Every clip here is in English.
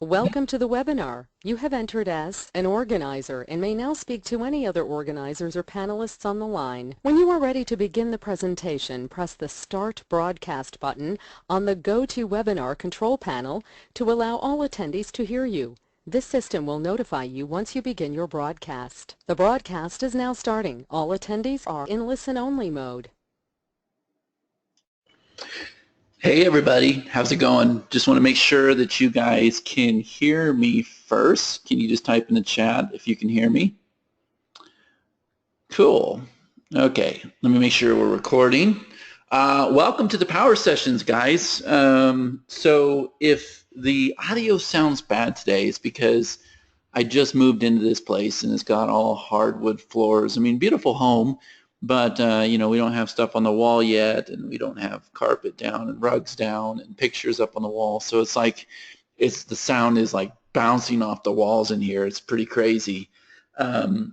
Welcome to the webinar. You have entered as an organizer and may now speak to any other organizers or panelists on the line. When you are ready to begin the presentation, press the Start Broadcast button on the GoToWebinar control panel to allow all attendees to hear you. This system will notify you once you begin your broadcast. The broadcast is now starting. All attendees are in listen-only mode. Hey everybody, how's it going? Just want to make sure that you guys can hear me first. Can you just type in the chat if you can hear me? Cool. Okay, let me make sure we're recording. Welcome to the Power Sessions, guys. So if the audio sounds bad today, it's because I just moved into this place and it's got all hardwood floors. I mean, beautiful home. But, you know, we don't have stuff on the wall yet, and we don't have carpet down and rugs down and pictures up on the wall. So it's like the sound is like bouncing off the walls in here. It's pretty crazy.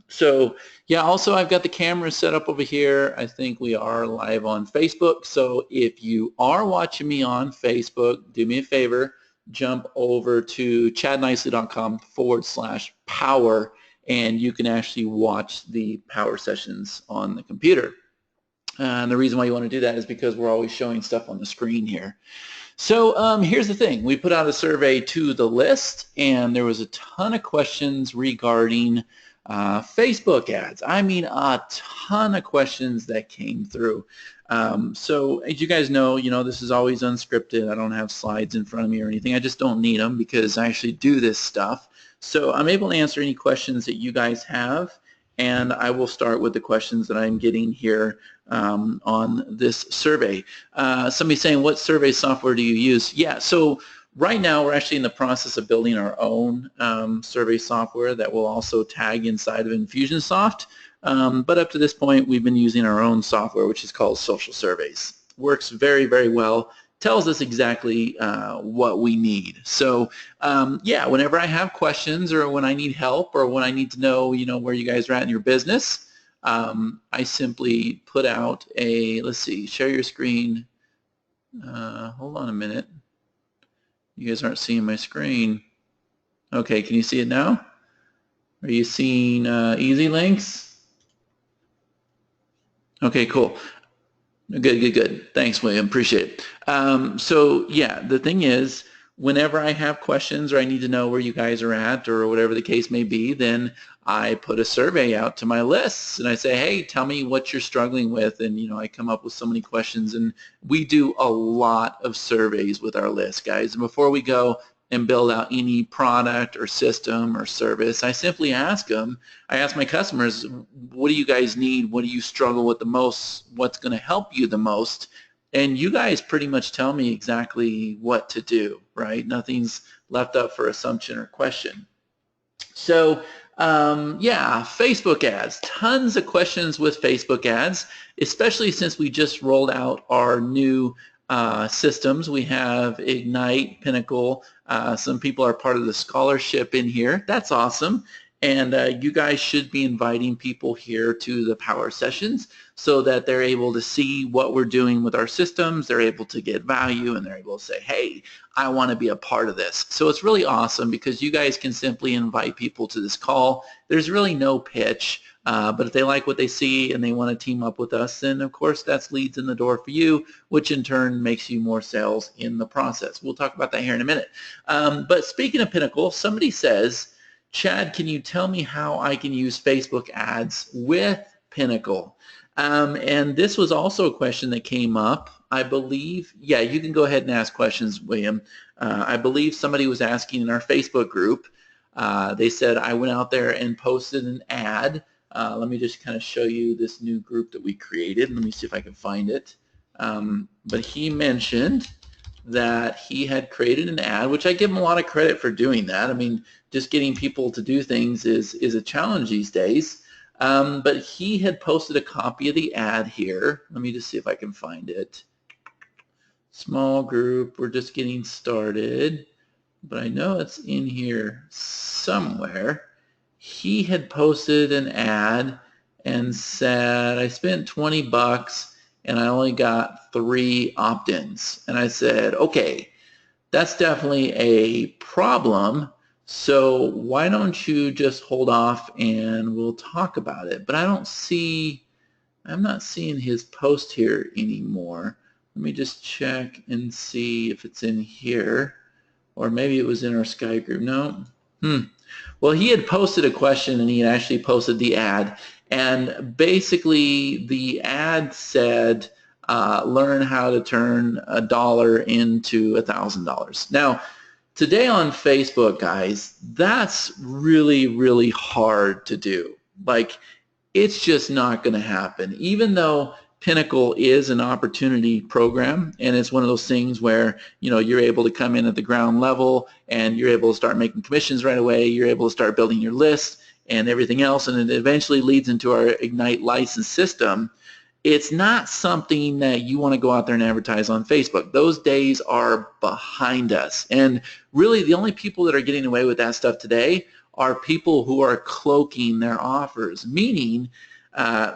So, yeah, also I've got the camera set up over here. I think we are live on Facebook. So if you are watching me on Facebook, do me a favor, jump over to chadnicely.com/power. And you can actually watch the power sessions on the computer. And the reason why you want to do that is because we're always showing stuff on the screen here. So here's the thing. We put out a survey to the list, and there was a ton of questions regarding Facebook ads. I mean, a ton of questions that came through. So as you guys know, this is always unscripted. I don't have slides in front of me or anything. I just don't need them because I actually do this stuff. So I'm able to answer any questions that you guys have, and I will start with the questions that I'm getting here on this survey. Somebody's saying, what survey software do you use? Yeah, so right now we're actually in the process of building our own survey software that will also tag inside of Infusionsoft. But up to this point, we've been using our own software, which is called Social Surveys. Works very, very well. Tells us exactly what we need. So yeah, whenever I have questions or when I need help or when I need to know, where you guys are at in your business, I simply put out a, let's see, share your screen. Hold on a minute. You guys aren't seeing my screen. Okay, can you see it now? Are you seeing easy links? Okay, cool. Good. Thanks, William. Appreciate it. So yeah, the thing is, whenever I have questions or I need to know where you guys are at or whatever the case may be, then I put a survey out to my lists and I say, hey, tell me what you're struggling with. And, I come up with so many questions, and we do a lot of surveys with our list, guys. And before we go and build out any product or system or service, I simply ask them, I ask my customers, what do you guys need? What do you struggle with the most? What's going to help you the most? And you guys pretty much tell me exactly what to do, right? Nothing's left up for assumption or question. So yeah, Facebook ads, tons of questions with Facebook ads, especially since we just rolled out our new systems. We have Ignite, Pinnacle. Some people are part of the scholarship in here. That's awesome. And you guys should be inviting people here to the power sessions so that they're able to see what we're doing with our systems. They're able to get value, and they're able to say, hey, I want to be a part of this. So it's really awesome because you guys can simply invite people to this call. There's really no pitch. But if they like what they see and they want to team up with us, then of course that's leads in the door for you, which in turn makes you more sales in the process. We'll talk about that here in a minute. But speaking of Pinnacle, somebody says, Chad, can you tell me how I can use Facebook ads with Pinnacle? And this was also a question that came up. I believe, yeah, you can go ahead and ask questions, William. I believe somebody was asking in our Facebook group. They said, I went out there and posted an ad. Let me just kind of show you this new group that we created. Let me see if I can find it. But he mentioned that he had created an ad, which I give him a lot of credit for doing that. I mean, just getting people to do things is a challenge these days. But he had posted a copy of the ad here. Let me just see if I can find it. Small group, we're just getting started, but I know it's in here somewhere. He had posted an ad and said, I spent 20 bucks and I only got 3 opt-ins. And I said, okay, That's definitely a problem. So why don't you just hold off and we'll talk about it. But I'm not seeing his post here anymore. Let me just check and see if it's in here. Or maybe it was in our Skype group. No. Well, he had posted a question and he had actually posted the ad. And basically the ad said, learn how to turn $1 into $1,000. Now, today on Facebook, guys, that's really, really hard to do. Like, it's just not going to happen. Even though Pinnacle is an opportunity program, and it's one of those things where, you know, you're able to come in at the ground level and you're able to start making commissions right away, you're able to start building your list and everything else, and it eventually leads into our Ignite license system. It's not something that you want to go out there and advertise on Facebook. Those days are behind us. And really the only people that are getting away with that stuff today are people who are cloaking their offers, meaning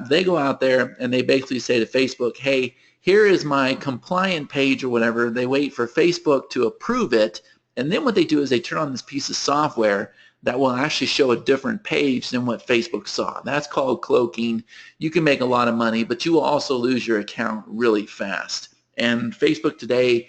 they go out there and they basically say to Facebook, hey, here is my compliant page or whatever. They wait for Facebook to approve it, and then what they do is they turn on this piece of software that will actually show a different page than what Facebook saw. That's called cloaking. You can make a lot of money, but you will also lose your account really fast. And Facebook today,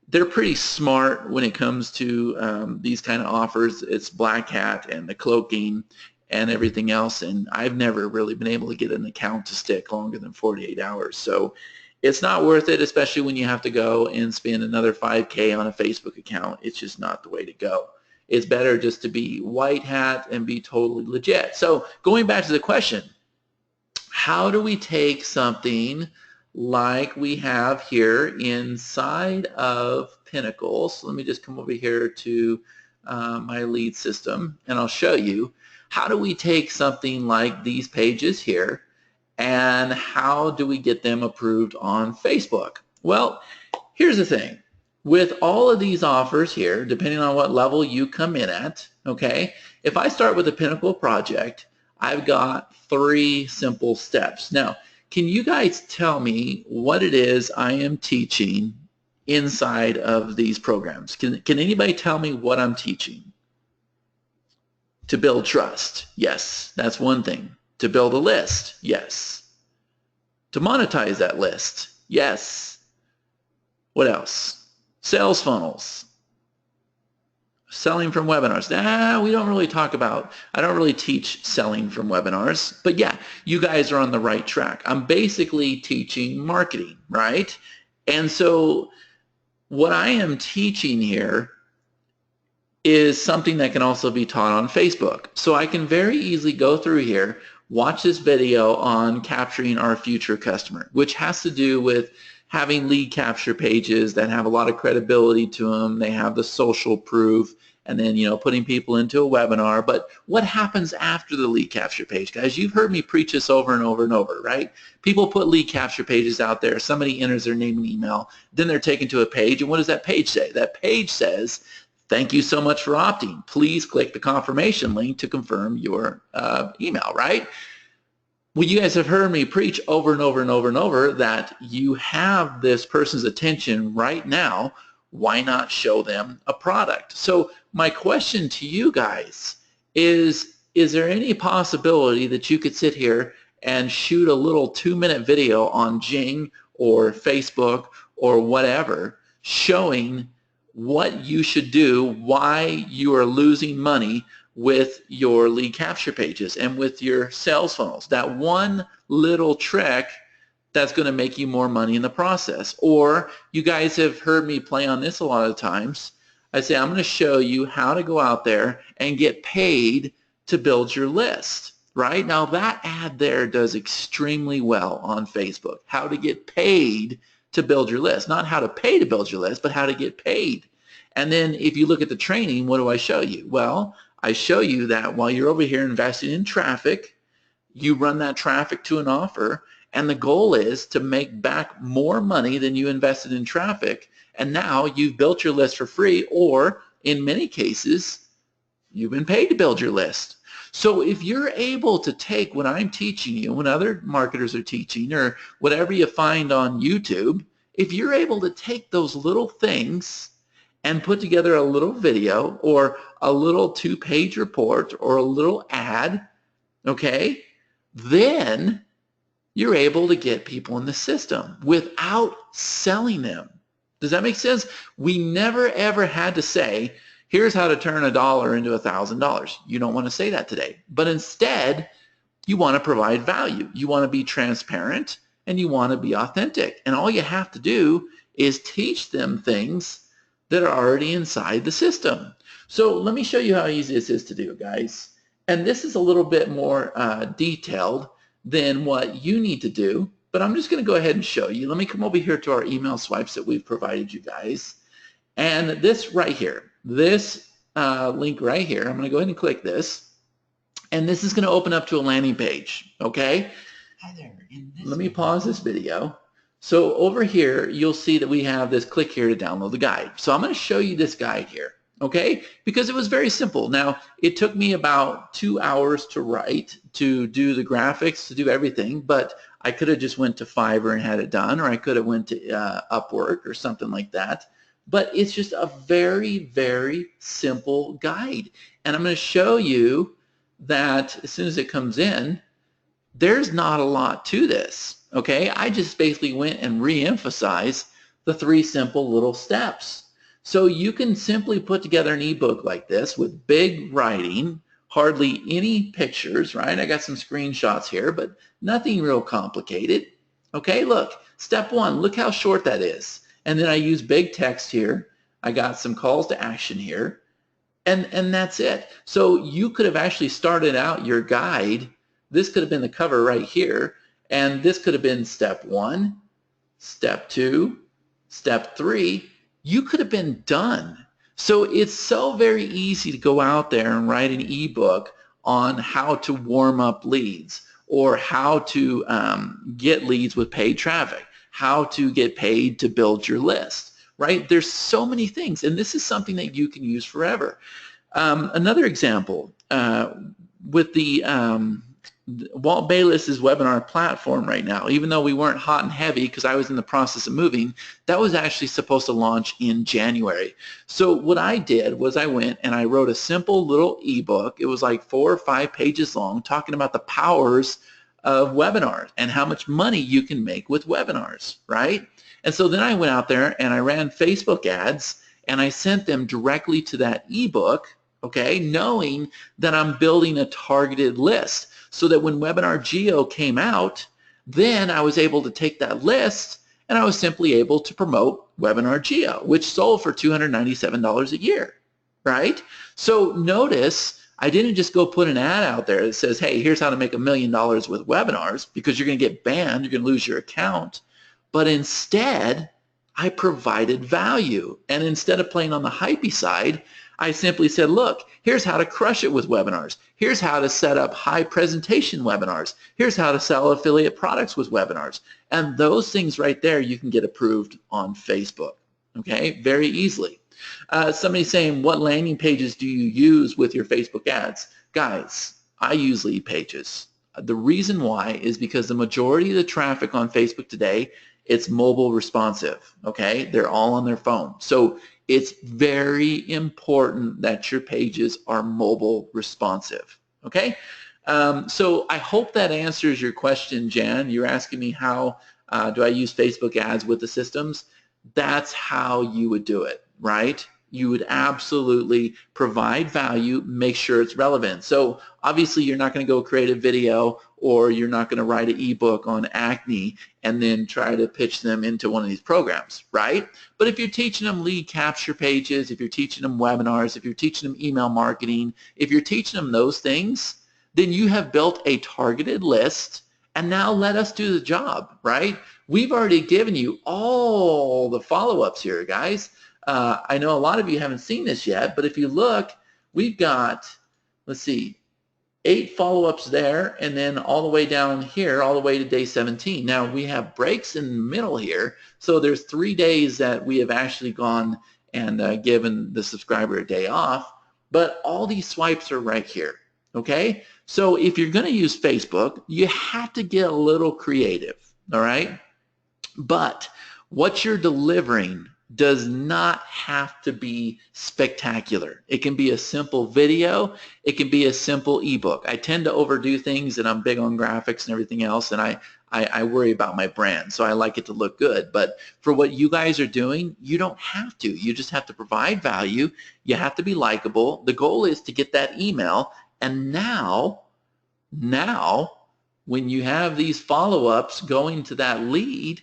they're pretty smart when it comes to these kind of offers. It's Black Hat and the cloaking and everything else, and I've never really been able to get an account to stick longer than 48 hours. So it's not worth it, especially when you have to go and spend another 5K on a Facebook account. It's just not the way to go. It's better just to be white hat and be totally legit. So going back to the question, how do we take something like we have here inside of Pinnacle? So let me just come over here to my lead system and I'll show you. How do we take something like these pages here and how do we get them approved on Facebook? Well, here's the thing. With all of these offers here, depending on what level you come in at, okay, if I start with a Pinnacle project, I've got 3 simple steps. Now, can you guys tell me what it is I am teaching inside of these programs? Can anybody tell me what I'm teaching? To build trust, yes, that's one thing. To build a list, yes. To monetize that list, yes. What else? Sales funnels. Selling from webinars. We don't really talk about, I don't really teach selling from webinars, but yeah, you guys are on the right track. I'm basically teaching marketing, right? And so what I am teaching here is something that can also be taught on Facebook. So I can very easily go through here, watch this video on capturing our future customer, which has to do with having lead capture pages that have a lot of credibility to them. They have the social proof, and then, you know, putting people into a webinar. But what happens after the lead capture page, guys? You've heard me preach this over and over and over, right? People put lead capture pages out there. Somebody enters their name and email. Then they're taken to a page, and what does that page say? That page says, thank you so much for opting. Please click the confirmation link to confirm your email, right? Well, you guys have heard me preach over and over and over and over that you have this person's attention right now. Why not show them a product? So my question to you guys is there any possibility that you could sit here and shoot a little 2-minute video on Jing or Facebook or whatever showing what you should do, why you are losing money with your lead capture pages and with your sales funnels? That one little trick that's going to make you more money in the process. Or you guys have heard me play on this a lot of times. I say I'm going to show you how to go out there and get paid to build your list. Right? Now that ad there does extremely well on Facebook. How to get paid to build your list. Not how to pay to build your list, but how to get paid. And then if you look at the training, what do I show you? Well, I show you that while you're over here investing in traffic, you run that traffic to an offer, and the goal is to make back more money than you invested in traffic, and now you've built your list for free, or in many cases, you've been paid to build your list. So if you're able to take what I'm teaching you, when other marketers are teaching, or whatever you find on YouTube, if you're able to take those little things and put together a little video or a little 2-page report or a little ad, okay, then you're able to get people in the system without selling them. Does that make sense? We never ever had to say, here's how to turn $1 into $1,000. You don't want to say that today. But instead, you want to provide value. You want to be transparent and you want to be authentic. And all you have to do is teach them things that are already inside the system. So let me show you how easy this is to do, guys. And this is a little bit more detailed than what you need to do, but I'm just going to go ahead and show you. Let me come over here to our email swipes that we've provided you guys. And this right here, this link right here, I'm going to go ahead and click this. And this is going to open up to a landing page, okay? Hi there. Let me pause this video. So over here, you'll see that we have this click here to download the guide. So I'm going to show you this guide here, okay? Because it was very simple. Now, it took me about 2 hours to write, to do the graphics, to do everything, but I could have just went to Fiverr and had it done, or I could have went to Upwork or something like that. But it's just a very, very simple guide. And I'm going to show you that as soon as it comes in, there's not a lot to this, okay? I just basically went and re-emphasized the 3 simple little steps. So you can simply put together an ebook like this with big writing, hardly any pictures, right? I got some screenshots here, but nothing real complicated. Okay, look, step 1, look how short that is. And then I use big text here. I got some calls to action here, and that's it. So you could have actually started out your guide. This could have been the cover right here, and this could have been step 1, step 2, step 3. You could have been done. So it's so very easy to go out there and write an ebook on how to warm up leads, or how to get leads with paid traffic, how to get paid to build your list, right? There's so many things, and this is something that you can use forever. Another example, with the Walt Bayless's webinar platform right now, even though we weren't hot and heavy because I was in the process of moving, that was actually supposed to launch in January. So what I did was I went and I wrote a simple little ebook. It was like 4 or 5 pages long, talking about the powers of webinars and how much money you can make with webinars, right? And so then I went out there and I ran Facebook ads and I sent them directly to that ebook, okay, knowing that I'm building a targeted list, so that when Webinar Geo came out, then I was able to take that list and I was simply able to promote Webinar Geo, which sold for $297 a year, right? So notice I didn't just go put an ad out there that says, hey, here's how to make $1 million with webinars, because you're going to get banned, you're going to lose your account. But instead, I provided value. And instead of playing on the hypey side, I simply said, look, here's how to crush it with webinars. Here's how to set up high presentation webinars. Here's how to sell affiliate products with webinars. And those things right there, you can get approved on Facebook, okay, very easily. Somebody's saying, what landing pages do you use with your Facebook ads? Guys, I use lead pages. The reason why is because the majority of the traffic on Facebook today, it's mobile responsive, okay? They're all on their phone. So it's very important that your pages are mobile responsive, okay? So I hope that answers your question, Jan. You're asking me how do I use Facebook ads with the systems? That's how you would do it, right? You would absolutely provide value, make sure it's relevant. So obviously you're not going to go create a video, or you're not going to write an ebook on acne and then try to pitch them into one of these programs, right? But if you're teaching them lead capture pages, if you're teaching them webinars, if you're teaching them email marketing, if you're teaching them those things, then you have built a targeted list, and now let us do the job, right? We've already given you all the follow-ups here, guys. I know a lot of you haven't seen this yet, but if you look, we've got, let's see, 8 follow-ups there, and then all the way down here, all the way to day 17. Now, we have breaks in the middle here, so there's 3 days that we have actually gone and given the subscriber a day off, but all these swipes are right here, okay? So if you're going to use Facebook, you have to get a little creative, all right? But what you're delivering does not have to be spectacular. It can be a simple video. It can be a simple ebook. I tend to overdo things, and I'm big on graphics and everything else, and I worry about my brand, so I like it to look good. But for what you guys are doing, you don't have to. You just have to provide value. You have to be likable. The goal is to get that email, and now, when you have these follow-ups going to that lead,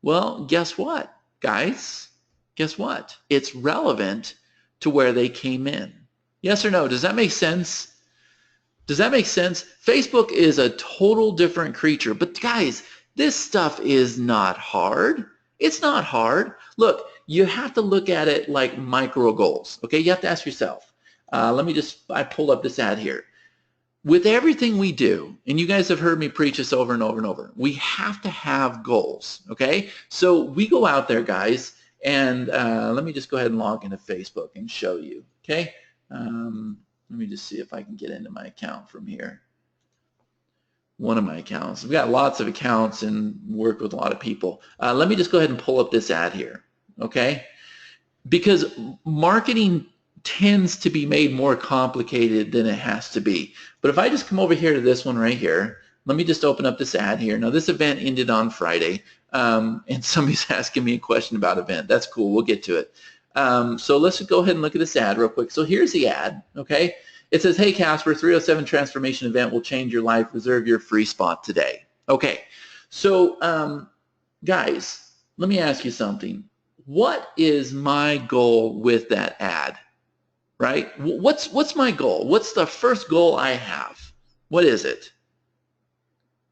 well, guess what, guys? Guess what? It's relevant to where they came in. Yes or no? Does that make sense? Does that make sense? Facebook is a total different creature. But guys, this stuff is not hard. It's not hard. Look, you have to look at it like micro goals. Okay, you have to ask yourself. I pulled up this ad here. With everything we do, and you guys have heard me preach this over and over and over, we have to have goals, okay? So we go out there, guys, and let me just go ahead and log into Facebook and show you, okay? Let me just see if I can get into my account from here. One of my accounts. We've got lots of accounts and work with a lot of people. Let me just go ahead and pull up this ad here, okay? Because marketing tends to be made more complicated than it has to be. But if I just come over here to this one right here, let me just open up this ad here. Now this event ended on Friday, and somebody's asking me a question about event. That's cool. We'll get to it. So let's go ahead and look at this ad real quick. So here's the ad, okay? It says, hey Casper, 307 transformation event will change your life. Reserve your free spot today. Okay, so guys, let me ask you something. What is my goal with that ad, right? What's my goal? What's the first goal I have? What is it?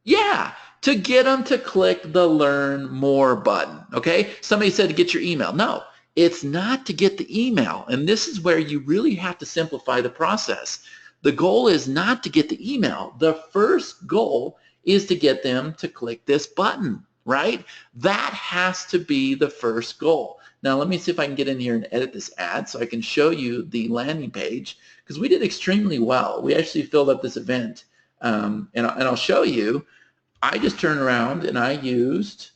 Yeah, to get them to click the Learn More button, okay? Somebody said to get your email. No, it's not to get the email, and this is where you really have to simplify the process. The goal is not to get the email. The first goal is to get them to click this button, right? That has to be the first goal. Now let me see if I can get in here and edit this ad so I can show you the landing page, because we did extremely well. We actually filled up this event, and I'll show you. I just turned around and I used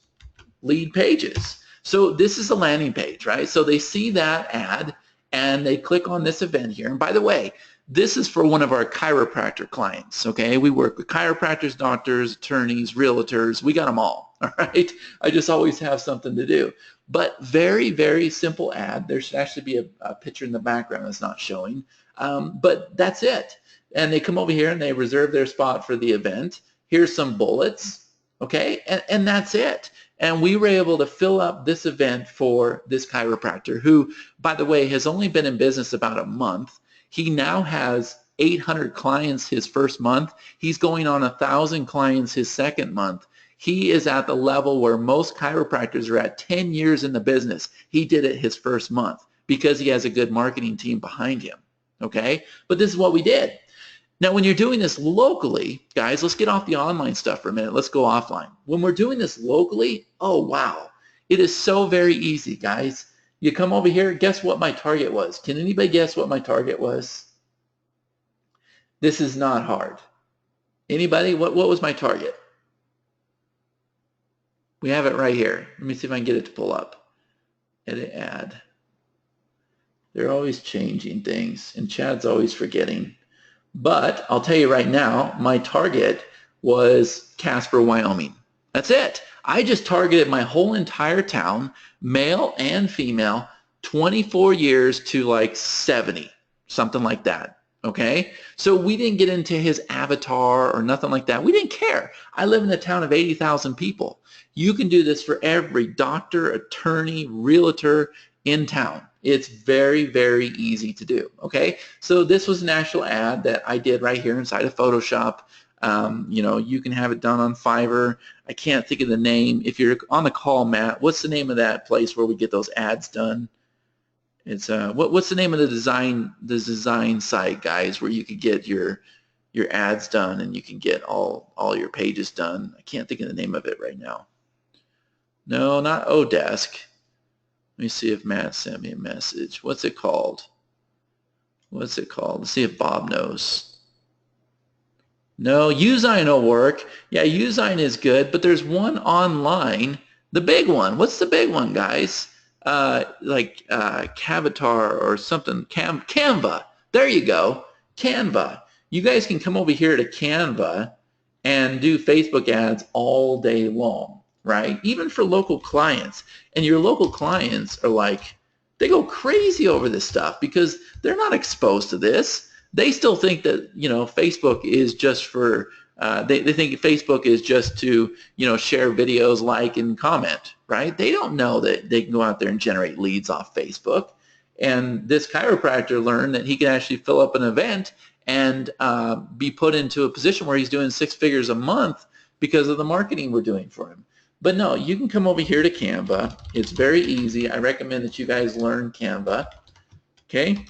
lead pages. So this is the landing page, right? So they see that ad and they click on this event here. And by the way, this is for one of our chiropractor clients, okay? We work with chiropractors, doctors, attorneys, realtors. We got them all right? I just always have something to do. But very, very simple ad. There should actually be a picture in the background that's not showing. But that's it. And they come over here and they reserve their spot for the event. Here's some bullets, okay? And that's it. And we were able to fill up this event for this chiropractor who, by the way, has only been in business about a month. He now has 800 clients his first month. He's going on 1,000 clients his second month. He is at the level where most chiropractors are at 10 years in the business. He did it his first month because he has a good marketing team behind him, okay? But this is what we did. Now, when you're doing this locally, guys, let's get off the online stuff for a minute. Let's go offline. When we're doing this locally, oh, wow. It is so very easy, guys. You come over here, guess what my target was? Can anybody guess what my target was? This is not hard. Anybody? What was my target? We have it right here. Let me see if I can get it to pull up. Edit ad. They're always changing things, and Chad's always forgetting. But I'll tell you right now, my target was Casper, Wyoming. That's it. I just targeted my whole entire town, male and female, 24 years to like 70, something like that. Okay? So we didn't get into his avatar or nothing like that. We didn't care. I live in a town of 80,000 people. You can do this for every doctor, attorney, realtor in town. It's very, very easy to do, okay? So this was an actual ad that I did right here inside of Photoshop. You know, you can have it done on Fiverr. I can't think of the name. If you're on the call, Matt, what's the name of that place where we get those ads done? It's what's the name of the design site, guys, where you could get your ads done and you can get all your pages done? I can't think of the name of it right now. No, not Odesk. Let me see if Matt sent me a message. What's it called? What's it called? Let's see if Bob knows. No, Usign will work. Yeah, Usign is good, but there's one online, the big one. What's the big one, guys? like Cavatar or something, Canva. There you go, Canva. You guys can come over here to Canva and do Facebook ads all day long, right? Even for local clients. And your local clients are like, they go crazy over this stuff because they're not exposed to this. They still think that, you know, Facebook is just for, they think Facebook is just to, you know, share videos, like, and comment, right? They don't know that they can go out there and generate leads off Facebook. And this chiropractor learned that he can actually fill up an event and be put into a position where he's doing 6 figures a month because of the marketing we're doing for him. But no, you can come over here to Canva. It's very easy. I recommend that you guys learn Canva. Okay.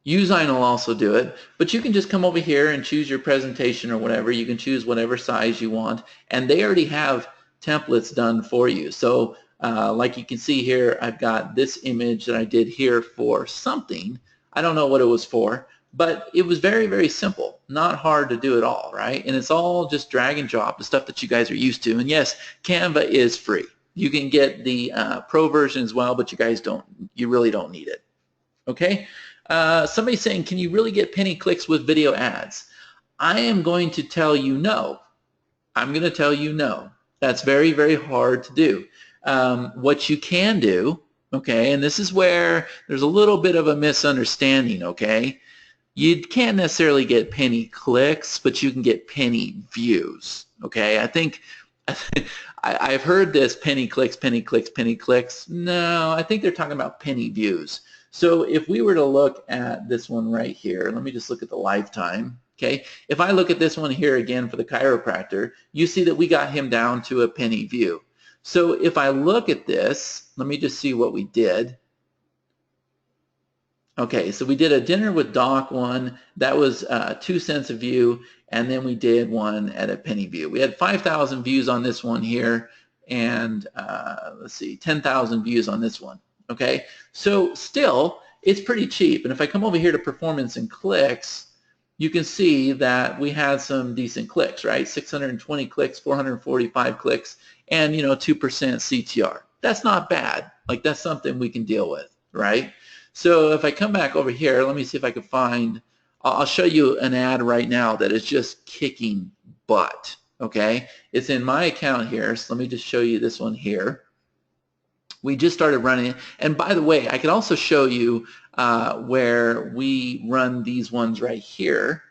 Usign will also do it, but you can just come over here and choose your presentation or whatever. You can choose whatever size you want, and they already have templates done for you. So like you can see here, I've got this image that I did here for something. I don't know what it was for, but it was very, very simple, not hard to do at all, right? And it's all just drag and drop, the stuff that you guys are used to. And yes, Canva is free. You can get the pro version as well, but you really don't need it. Okay? Somebody's saying, can you really get penny clicks with video ads? I am going to tell you no. I'm going to tell you no. That's very, very hard to do. What you can do, okay, and this is where there's a little bit of a misunderstanding, okay? You can't necessarily get penny clicks, but you can get penny views, okay? I think I've heard this penny clicks, penny clicks, penny clicks. No, I think they're talking about penny views. So if we were to look at this one right here, let me just look at the lifetime. Okay, if I look at this one here again for the chiropractor, you see that we got him down to a penny view. So if I look at this, let me just see what we did. Okay, so we did a dinner with Doc one. That was 2 cents a view, and then we did one at a penny view. We had 5,000 views on this one here, and let's see, 10,000 views on this one. Okay, so still, it's pretty cheap. And if I come over here to performance and clicks, you can see that we had some decent clicks, right? 620 clicks, 445 clicks, and 2% CTR. That's not bad. Like, that's something we can deal with, right? So if I come back over here, let me see if I can find, I'll show you an ad right now that is just kicking butt, okay? It's in my account here, so let me just show you this one here. We just started running it. And by the way, I can also show you where we run these ones right here.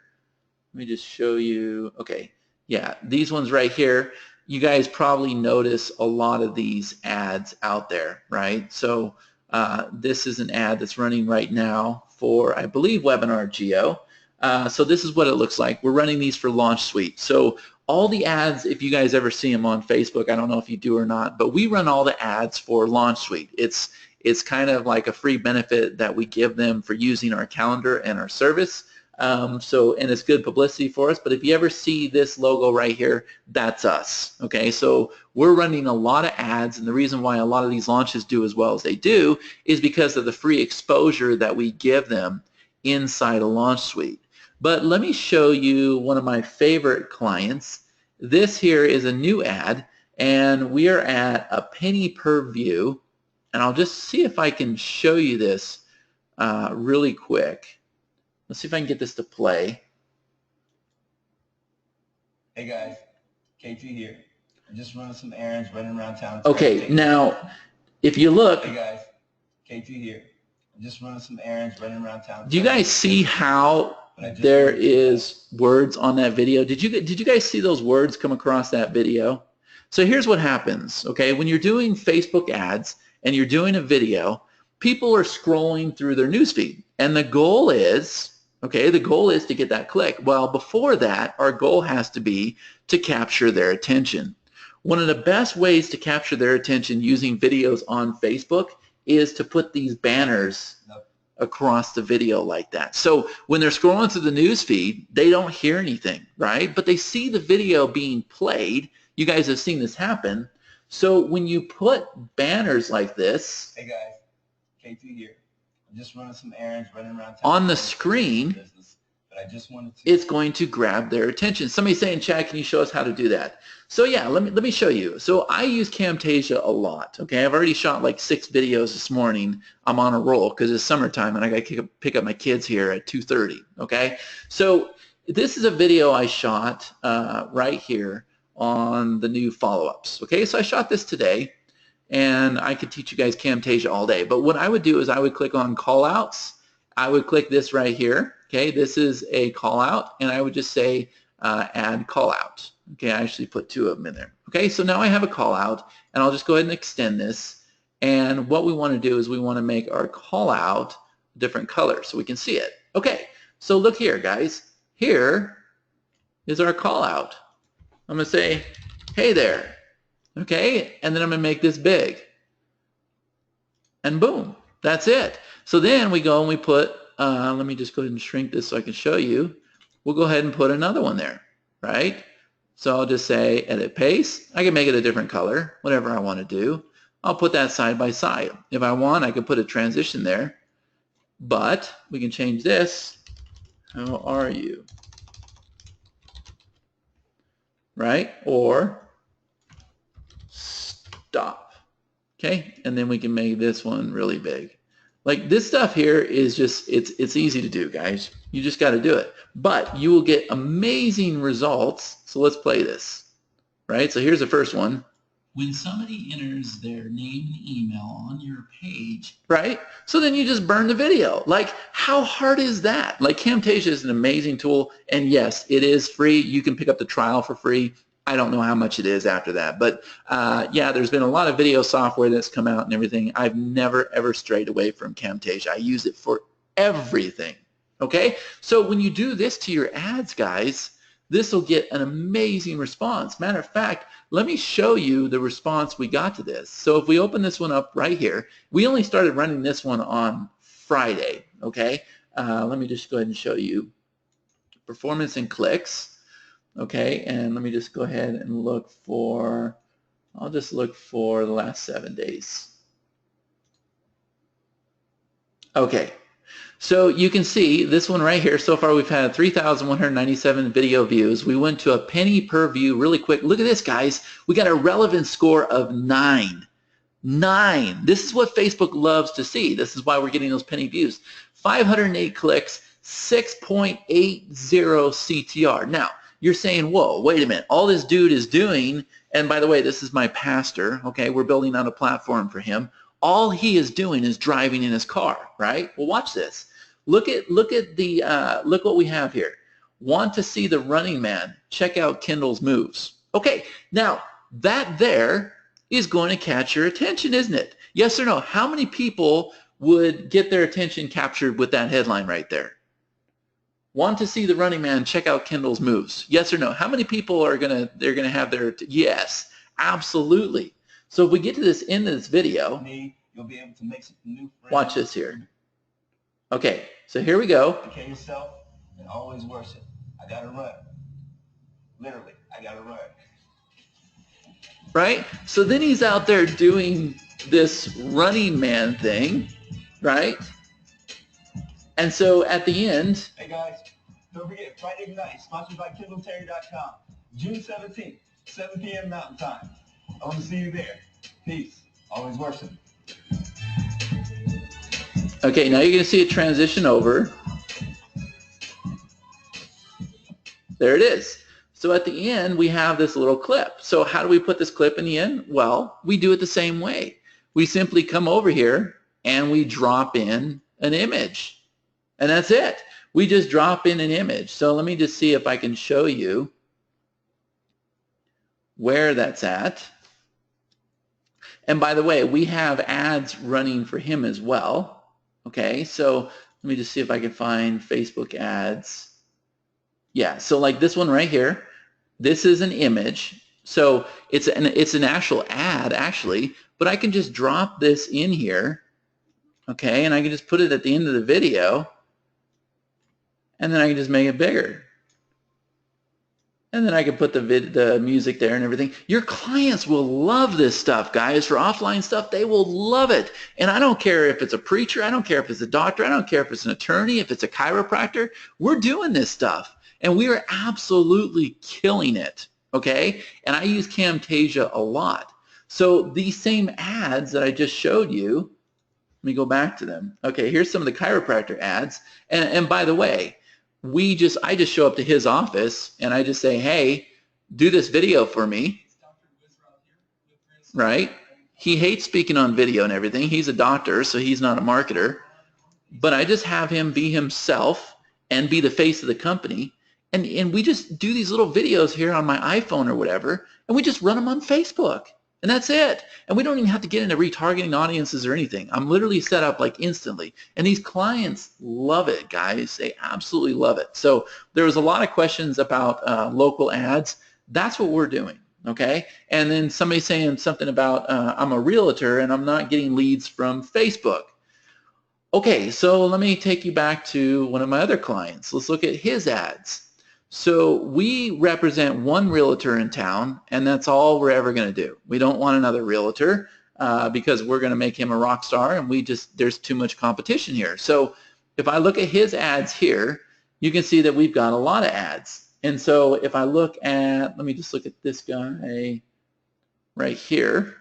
Let me just show you. Okay, yeah, these ones right here. You guys probably notice a lot of these ads out there, right? So this is an ad that's running right now for, I believe, Webinar Geo. So this is what it looks like. We're running these for Launch Suite. So all the ads, if you guys ever see them on Facebook, I don't know if you do or not, but we run all the ads for Launch Suite. It's kind of like a free benefit that we give them for using our calendar and our service. And it's good publicity for us. But if you ever see this logo right here, that's us. Okay, so we're running a lot of ads, and the reason why a lot of these launches do as well as they do is because of the free exposure that we give them inside a Launch Suite. But let me show you one of my favorite clients. This here is a new ad, and we are at a penny per view. And I'll just see if I can show you this really quick. Let's see if I can get this to play. Hey guys, KG here. I'm just running some errands, running around town. Okay, now if you look. Hey guys, KG here. I'm just running some errands, running around town. Do you guys see how there is words on that video? Did you guys see those words come across that video? So here's what happens, okay? When you're doing Facebook ads and you're doing a video, people are scrolling through their newsfeed, and the goal is, okay, the goal is to get that click. Well, before that, our goal has to be to capture their attention. One of the best ways to capture their attention using videos on Facebook is to put these banners across the video like that. So when they're scrolling through the news feed, they don't hear anything, right? But they see the video being played. You guys have seen this happen. So when you put banners like this, hey guys, K2 here. I'm just running some errands, running around town on the screen, business, but but I just wanted to. It's going to grab their attention. Somebody's saying, Chad, can you show us how to do that? So yeah, let me show you. So I use Camtasia a lot. Okay, I've already shot like 6 videos this morning. I'm on a roll because it's summertime and I got to pick up my kids here at 2:30. Okay, so this is a video I shot right here on the new follow-ups. Okay, so I shot this today, and I could teach you guys Camtasia all day. But what I would do is I would click on callouts. I would click this right here. Okay, this is a call out, and I would just say add call out. Okay, I actually put 2 of them in there. Okay, so now I have a call out, and I'll just go ahead and extend this. And what we want to do is we want to make our call out different color so we can see it. Okay, so look here, guys. Here is our call out. I'm going to say, hey there. Okay, and then I'm going to make this big. And boom, that's it. So then we go and we put, let me just go ahead and shrink this so I can show you. We'll go ahead and put another one there, right? So I'll just say edit paste. I can make it a different color, whatever I want to do. I'll put that side by side. If I want, I could put a transition there. But we can change this. How are you? Right? Or stop. Okay? And then we can make this one really big. Like this stuff here is just, it's easy to do, guys. You just got to do it. But you will get amazing results. So let's play this. Right? So here's the first one. When somebody enters their name and email on your page, right? So then you just burn the video. Like, how hard is that? Like, Camtasia is an amazing tool, and yes, it is free. You can pick up the trial for free. I don't know how much it is after that, but yeah, there's been a lot of video software that's come out and everything. I've never, ever strayed away from Camtasia. I use it for everything, okay? So when you do this to your ads, guys, this will get an amazing response. Matter of fact, let me show you the response we got to this. So if we open this one up right here, we only started running this one on Friday, okay? Let me just go ahead and show you performance and clicks, okay? And let me just go ahead and look for, I'll just look for the last 7 days. Okay. So you can see this one right here. So far we've had 3,197 video views. We went to a penny per view really quick. Look at this, guys. We got a relevance score of 9. 9. This is what Facebook loves to see. This is why we're getting those penny views. 508 clicks, 6.80 CTR. Now, you're saying, whoa, wait a minute. All this dude is doing, and by the way, this is my pastor, okay? We're building out a platform for him. All he is doing is driving in his car, right? Well, watch this. Look what we have here. Want to see the running man? Check out Kendall's moves. Okay, now that there is going to catch your attention, isn't it? Yes or no? How many people would get their attention captured with that headline right there? Want to see the running man? Check out Kendall's moves. Yes or no? How many people are they're gonna have their yes? Absolutely. So if we get to this end of this video, you'll be able to make some new friends. Watch this here. Okay, so here we go. Educate yourself and always worship. I gotta run. Literally, I gotta run. Right? So then he's out there doing this running man thing, right? And so at the end, hey guys, don't forget Friday night, sponsored by KendallTerry.com, June 17th, 7 p.m. Mountain Time. I want to see you there. Peace. Always worship. Okay, now you're going to see it transition over. There it is. So at the end, we have this little clip. So how do we put this clip in the end? Well, we do it the same way. We simply come over here and we drop in an image. And that's it. We just drop in an image. So let me just see if I can show you where that's at. And by the way, we have ads running for him as well. Okay, so let me just see if I can find Facebook ads. Yeah, so like this one right here, this is an image. So it's an actual ad actually, but I can just drop this in here, okay, and I can just put it at the end of the video, and then I can just make it bigger. And then I can put the music there and everything. Your clients will love this stuff, guys. For offline stuff, they will love it. And I don't care if it's a preacher. I don't care if it's a doctor. I don't care if it's an attorney, if it's a chiropractor. We're doing this stuff. And we are absolutely killing it, okay? And I use Camtasia a lot. So these same ads that I just showed you, let me go back to them. Okay, here's some of the chiropractor ads. And by the way, I just show up to his office and I just say, hey, do this video for me, right? He hates speaking on video and everything. He's a doctor, so he's not a marketer. But I just have him be himself and be the face of the company. And we just do these little videos here on my iPhone or whatever, and we just run them on Facebook. And that's it. And we don't even have to get into retargeting audiences or anything. I'm literally set up like instantly. And these clients love it, guys. They absolutely love it. So there was a lot of questions about local ads. That's what we're doing, okay? And then somebody saying something about I'm a realtor and I'm not getting leads from Facebook. Okay, so let me take you back to one of my other clients. Let's look at his ads. So we represent one realtor in town, and that's all we're ever going to do. We don't want another realtor because we're going to make him a rock star, and there's too much competition here. So if I look at his ads here, you can see that we've got a lot of ads. And so if I look at, let me just look at this guy right here.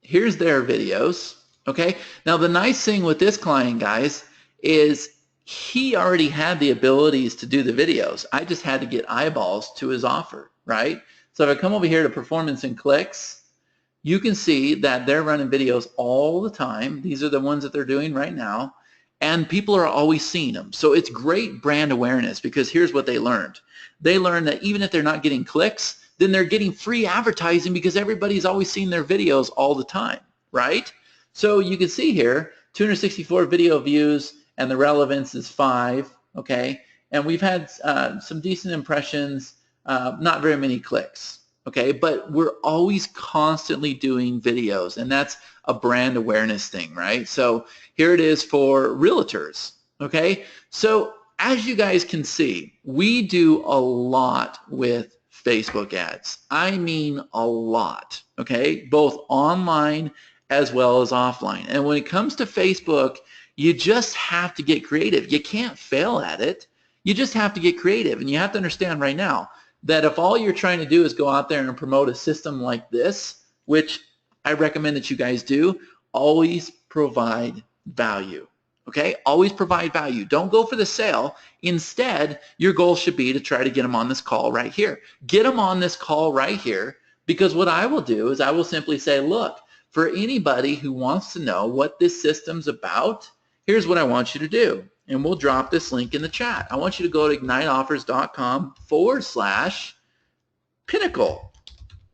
Here's their videos, okay? Now the nice thing with this client, guys, is he already had the abilities to do the videos. I just had to get eyeballs to his offer, right? So if I come over here to performance and clicks, you can see that they're running videos all the time. These are the ones that they're doing right now, and people are always seeing them. So it's great brand awareness because here's what they learned. They learned that even if they're not getting clicks, then they're getting free advertising because everybody's always seeing their videos all the time, right? So you can see here, 264 video views, and the relevance is 5, okay? And we've had some decent impressions, not very many clicks, okay? But we're always constantly doing videos, and that's a brand awareness thing, right? So here it is for realtors, okay? So as you guys can see, we do a lot with Facebook ads. I mean a lot, okay? Both online as well as offline. And when it comes to Facebook, you just have to get creative. You can't fail at it. You just have to get creative. And you have to understand right now that if all you're trying to do is go out there and promote a system like this, which I recommend that you guys do, always provide value. Okay? Always provide value. Don't go for the sale. Instead, your goal should be to try to get them on this call right here. Get them on this call right here, because what I will do is I will simply say, look, for anybody who wants to know what this system's about, here's what I want you to do. And we'll drop this link in the chat. I want you to go to igniteoffers.com/pinnacle,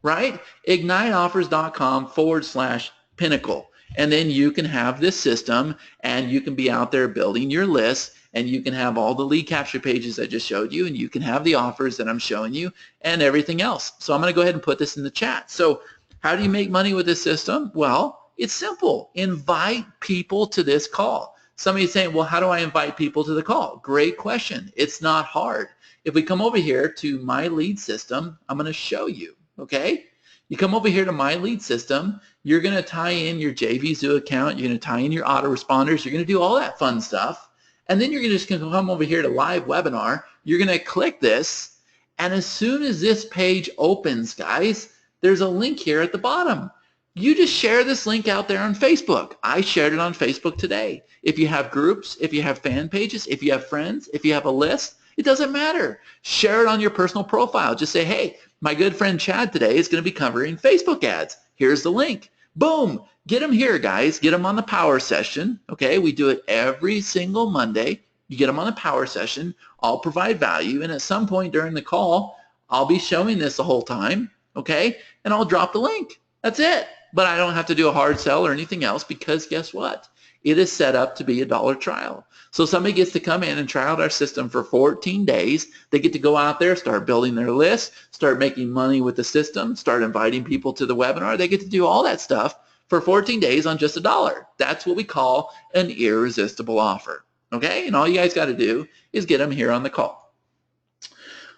right? igniteoffers.com/pinnacle. And then you can have this system and you can be out there building your list, and you can have all the lead capture pages I just showed you, and you can have the offers that I'm showing you and everything else. So I'm going to go ahead and put this in the chat. So how do you make money with this system? Well, it's simple. Invite people to this call. Somebody's saying, well, how do I invite people to the call? Great question. It's not hard. If we come over here to My Lead System, I'm going to show you, okay? You come over here to My Lead System, you're going to tie in your JVZoo account, you're going to tie in your autoresponders, you're going to do all that fun stuff, and then you're just going to come over here to Live Webinar, you're going to click this, and as soon as this page opens, guys, there's a link here at the bottom. You just share this link out there on Facebook. I shared it on Facebook today. If you have groups, if you have fan pages, if you have friends, if you have a list, it doesn't matter. Share it on your personal profile. Just say, hey, my good friend Chad today is going to be covering Facebook ads. Here's the link. Boom. Get them here, guys. Get them on the power session. Okay, we do it every single Monday. You get them on the power session. I'll provide value, and at some point during the call, I'll be showing this the whole time, okay, and I'll drop the link. That's it. But I don't have to do a hard sell or anything else, because guess what? It is set up to be a $1 trial. So somebody gets to come in and try out our system for 14 days. They get to go out there, start building their list, start making money with the system, start inviting people to the webinar. They get to do all that stuff for 14 days on just $1. That's what we call an irresistible offer. Okay? And all you guys got to do is get them here on the call.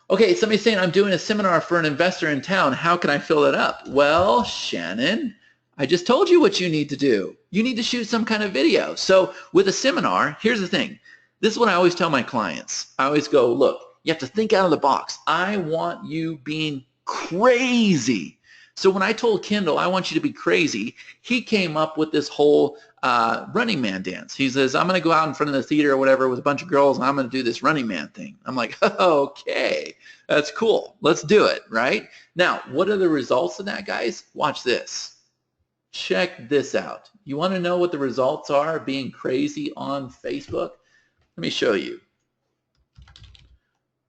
Okay, somebody's saying, I'm doing a seminar for an investor in town. How can I fill it up? Well, Shannon, I just told you what you need to do. You need to shoot some kind of video. So with a seminar, here's the thing. This is what I always tell my clients. I always go, look, you have to think out of the box. I want you being crazy. So when I told Kendall, I want you to be crazy, he came up with this whole Running Man dance. He says, I'm going to go out in front of the theater or whatever with a bunch of girls, and I'm going to do this Running Man thing. I'm like, okay, that's cool. Let's do it, right? Now, what are the results of that, guys? Watch this. Check this out. You want to know what the results are of being crazy on Facebook? Let me show you.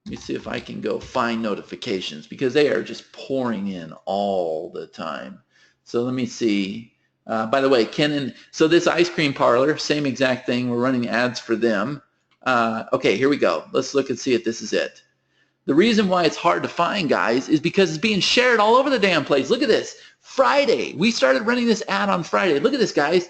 Let me see if I can go find notifications because they are just pouring in all the time. So let me see. By the way, Ken, so this ice cream parlor, same exact thing. We're running ads for them. Okay, here we go. Let's look and see if this is it. The reason why it's hard to find, guys, is because it's being shared all over the damn place. Look at this. Friday. We started running this ad on Friday. Look at this, guys.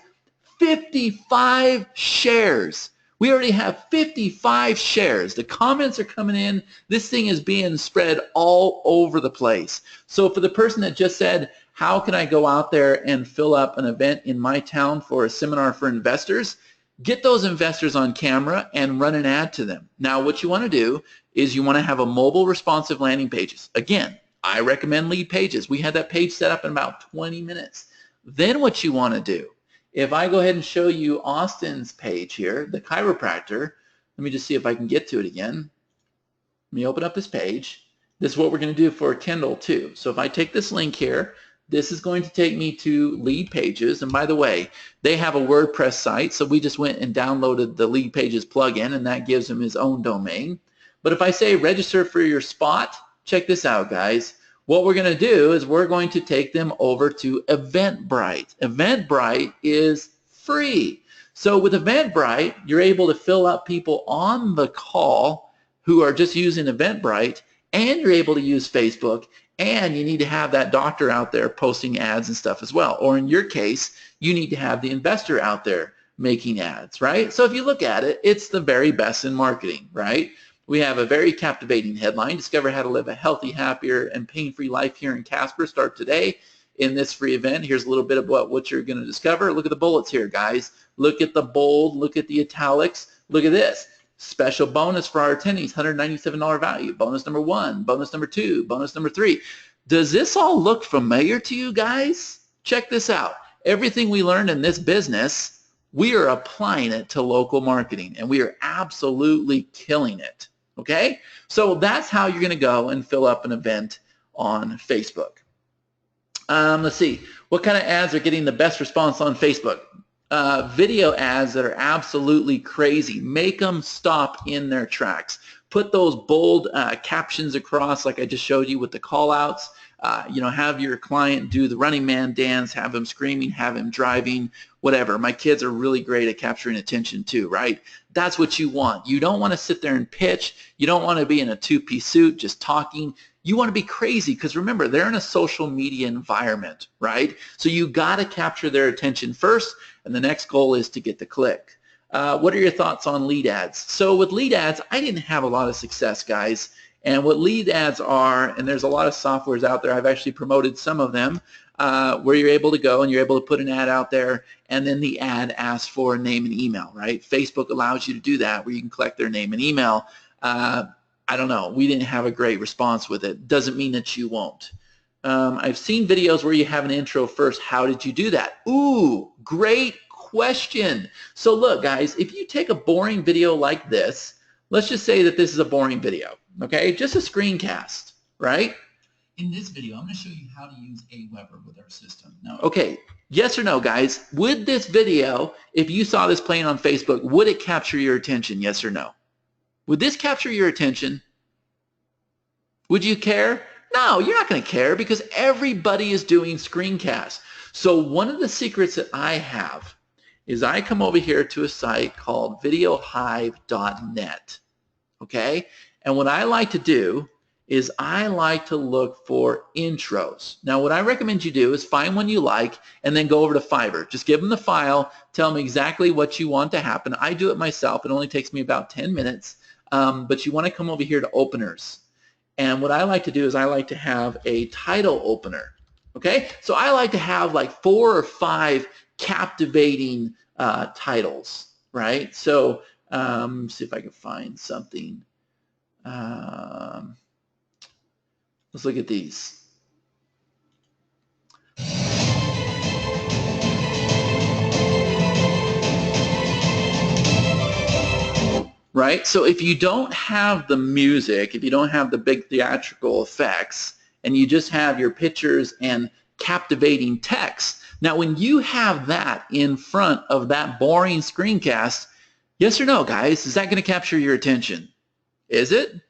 55 shares. We already have 55 shares. The comments are coming in. This thing is being spread all over the place. So for the person that just said, how can I go out there and fill up an event in my town for a seminar for investors? Get those investors on camera and run an ad to them. Now, what you want to do is you want to have a mobile responsive landing pages. Again, I recommend lead pages. We had that page set up in about 20 minutes. Then what you want to do, if I go ahead and show you Austin's page here, the chiropractor, let me just see if I can get to it again. Let me open up this page. This is what we're going to do for Kendall too. So if I take this link here, this is going to take me to lead pages. And by the way, they have a WordPress site, so we just went and downloaded the lead pages plugin, and that gives him his own domain. But if I say register for your spot, check this out, guys. What we're going to do is we're going to take them over to Eventbrite. Eventbrite is free. So with Eventbrite, you're able to fill up people on the call who are just using Eventbrite, and you're able to use Facebook, and you need to have that doctor out there posting ads and stuff as well. Or in your case, you need to have the investor out there making ads, right? So if you look at it, it's the very best in marketing, right? We have a very captivating headline, Discover How to Live a Healthy, Happier, and Pain-Free Life here in Casper. Start today in this free event. Here's a little bit of what you're going to discover. Look at the bullets here, guys. Look at the bold. Look at the italics. Look at this. Special bonus for our attendees, $197 value. Bonus number 1, bonus number 2, bonus number 3. Does this all look familiar to you guys? Check this out. Everything we learned in this business, we are applying it to local marketing, and we are absolutely killing it. Okay? So that's how you're going to go and fill up an event on Facebook. Let's see. What kind of ads are getting the best response on Facebook? Video ads that are absolutely crazy. Make them stop in their tracks. Put those bold captions across like I just showed you with the call outs. Have your client do the Running Man dance, have him screaming, have him driving, whatever. My kids are really great at capturing attention too, right? That's what you want. You don't want to sit there and pitch. You don't want to be in a two-piece suit just talking. You want to be crazy because remember, they're in a social media environment, right? So you got to capture their attention first, and the next goal is to get the click. What are your thoughts on lead ads? So with lead ads, I didn't have a lot of success, guys. And what lead ads are, and there's a lot of softwares out there, I've actually promoted some of them, where you're able to go and you're able to put an ad out there, and then the ad asks for a name and email, right? Facebook allows you to do that where you can collect their name and email. I don't know. We didn't have a great response with it. Doesn't mean that you won't. I've seen videos where you have an intro first. How did you do that? Ooh, great question. So look, guys, if you take a boring video like this, let's just say that this is a boring video, okay? Just a screencast, right? In this video, I'm going to show you how to use Aweber with our system. Now, okay, yes or no, guys? Would this video, if you saw this playing on Facebook, would it capture your attention, yes or no? Would this capture your attention? Would you care? No, you're not going to care because everybody is doing screencasts. So one of the secrets that I have is I come over here to a site called videohive.net, okay? And what I like to do is I like to look for intros. Now what I recommend you do is find one you like and then go over to Fiverr. Just give them the file, tell them exactly what you want to happen. I do it myself. It only takes me about 10 minutes, but you want to come over here to openers. And what I like to do is I like to have a title opener. Okay, so I like to have like 4 or 5 captivating titles, right? So see if I can find something. Let's look at these. Right? So if you don't have the music, if you don't have the big theatrical effects, and you just have your pictures and captivating text, now when you have that in front of that boring screencast, yes or no, guys, is that going to capture your attention? Is it?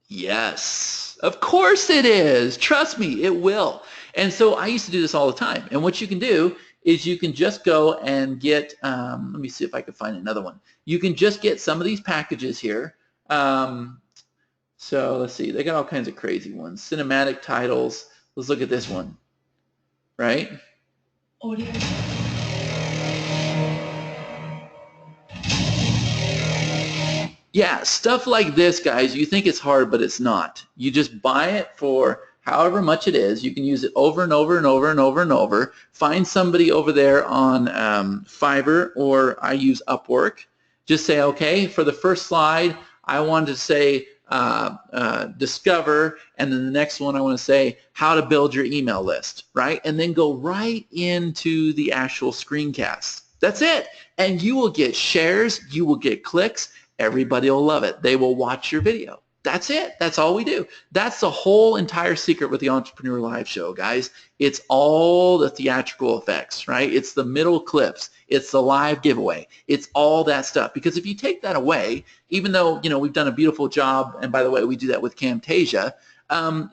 Yes, of course it is. Trust me, it will. And so I used to do this all the time. And what you can do is you can just go and get, let me see if I can find another one. You can just get some of these packages here. So let's see, they got all kinds of crazy ones. Cinematic titles. Let's look at this one, right? Audio. Yeah, stuff like this, guys, you think it's hard, but it's not. You just buy it for however much it is. You can use it over and over and over and over and over. Find somebody over there on Fiverr, or I use Upwork. Just say, okay, for the first slide, I want to say discover, and then the next one I want to say how to build your email list, right? And then go right into the actual screencast. That's it. And you will get shares, you will get clicks, everybody will love it. They will watch your video. That's it. That's all we do. That's the whole entire secret with the Entrepreneur Live Show, guys. It's all the theatrical effects, right? It's the middle clips. It's the live giveaway. It's all that stuff. Because if you take that away, even though, you know, we've done a beautiful job, and by the way, we do that with Camtasia,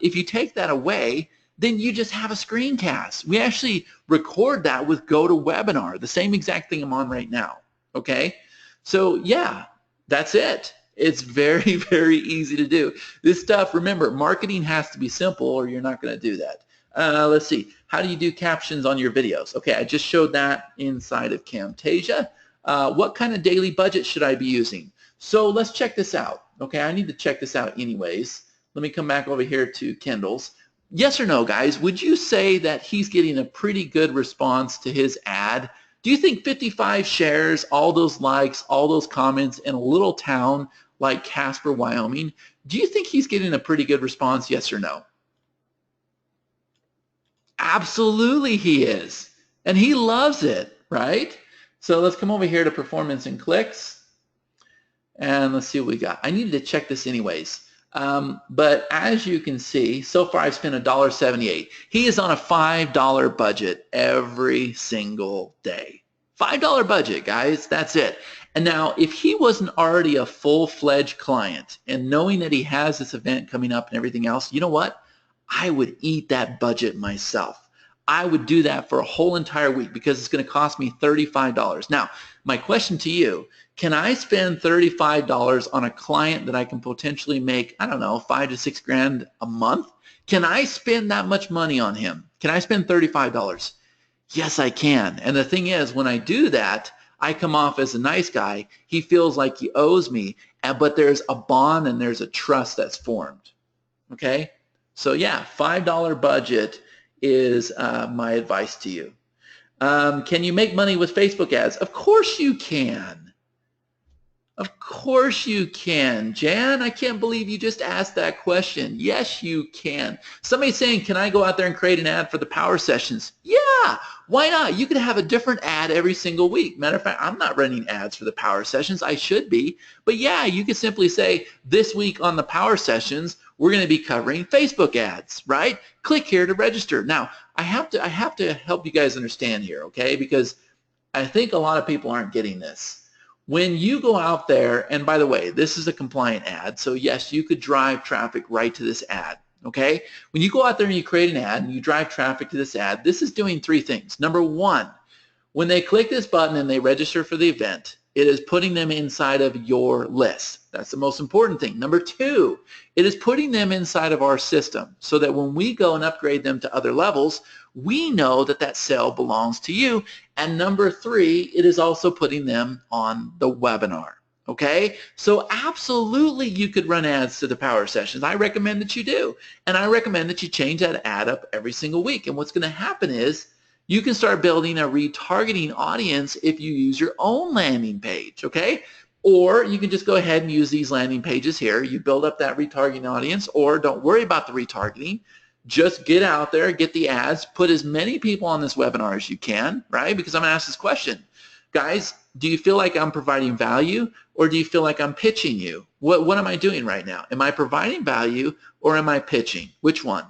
if you take that away, then you just have a screencast. We actually record that with GoToWebinar, the same exact thing I'm on right now, okay? So, yeah. That's it. It's very, very easy to do. This stuff, remember, marketing has to be simple or you're not going to do that. Let's see. How do you do captions on your videos? Okay, I just showed that inside of Camtasia. What kind of daily budget should I be using? So let's check this out. Okay, I need to check this out anyways. Let me come back over here to Kendall's. Yes or no, guys? Would you say that he's getting a pretty good response to his ad? Do you think 55 shares, all those likes, all those comments in a little town like Casper, Wyoming, do you think he's getting a pretty good response, yes or no? Absolutely he is. And he loves it, right? So let's come over here to performance and clicks. And let's see what we got. I needed to check this anyways. But as you can see, so far I've spent $1.78. He is on a $5 budget every single day. $5 budget, guys. That's it. And now, if he wasn't already a full-fledged client and knowing that he has this event coming up and everything else, you know what? I would eat that budget myself. I would do that for a whole entire week because it's going to cost me $35. Now, my question to you, can I spend $35 on a client that I can potentially make, I don't know, 5 to 6 grand a month? Can I spend that much money on him? Can I spend $35? Yes, I can. And the thing is, when I do that, I come off as a nice guy. He feels like he owes me, but there's a bond and there's a trust that's formed. Okay? So yeah, $5 budget is my advice to you. Can you make money with Facebook ads? Of course you can. Of course you can. Jan, I can't believe you just asked that question. Yes, you can. Somebody's saying, can I go out there and create an ad for the power sessions? Yeah, why not? You could have a different ad every single week. Matter of fact, I'm not running ads for the power sessions. I should be. But yeah, you could simply say, this week on the power sessions, we're going to be covering Facebook ads, right? Click here to register. Now, I have to help you guys understand here, okay? Because I think a lot of people aren't getting this. When you go out there, and by the way, this is a compliant ad, so yes, you could drive traffic right to this ad, okay? When you go out there and you create an ad and you drive traffic to this ad, this is doing 3 things. Number 1, when they click this button and they register for the event, it is putting them inside of your list. That's the most important thing. Number 2, it is putting them inside of our system so that when we go and upgrade them to other levels, we know that that sale belongs to you. And number 3, it is also putting them on the webinar. Okay, so absolutely you could run ads to the power sessions. I recommend that you do. And I recommend that you change that ad up every single week. And what's going to happen is you can start building a retargeting audience if you use your own landing page, okay? Or you can just go ahead and use these landing pages here. You build up that retargeting audience, or don't worry about the retargeting. Just get out there, get the ads, put as many people on this webinar as you can, right? Because I'm going to ask this question. Guys, do you feel like I'm providing value, or do you feel like I'm pitching you? What am I doing right now? Am I providing value, or am I pitching? Which one?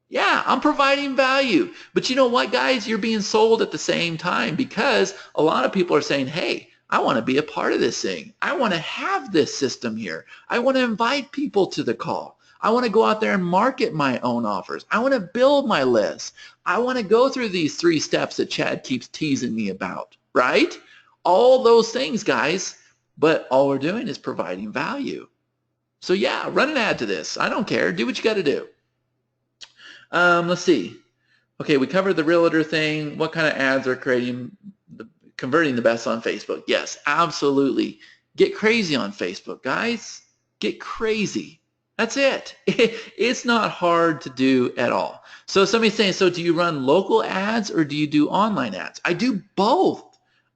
Yeah, I'm providing value. But you know what, guys? You're being sold at the same time, because a lot of people are saying, hey, I want to be a part of this thing. I want to have this system here. I want to invite people to the call. I want to go out there and market my own offers. I want to build my list. I want to go through these 3 steps that Chad keeps teasing me about, right? All those things, guys, but all we're doing is providing value. So yeah, run an ad to this. I don't care. Do what you got to do. Let's see. Okay, we covered the realtor thing. What kind of ads are converting the best on Facebook? Yes, absolutely. Get crazy on Facebook, guys. Get crazy. That's it. It's not hard to do at all. So somebody's saying, so do you run local ads or do you do online ads? I do both.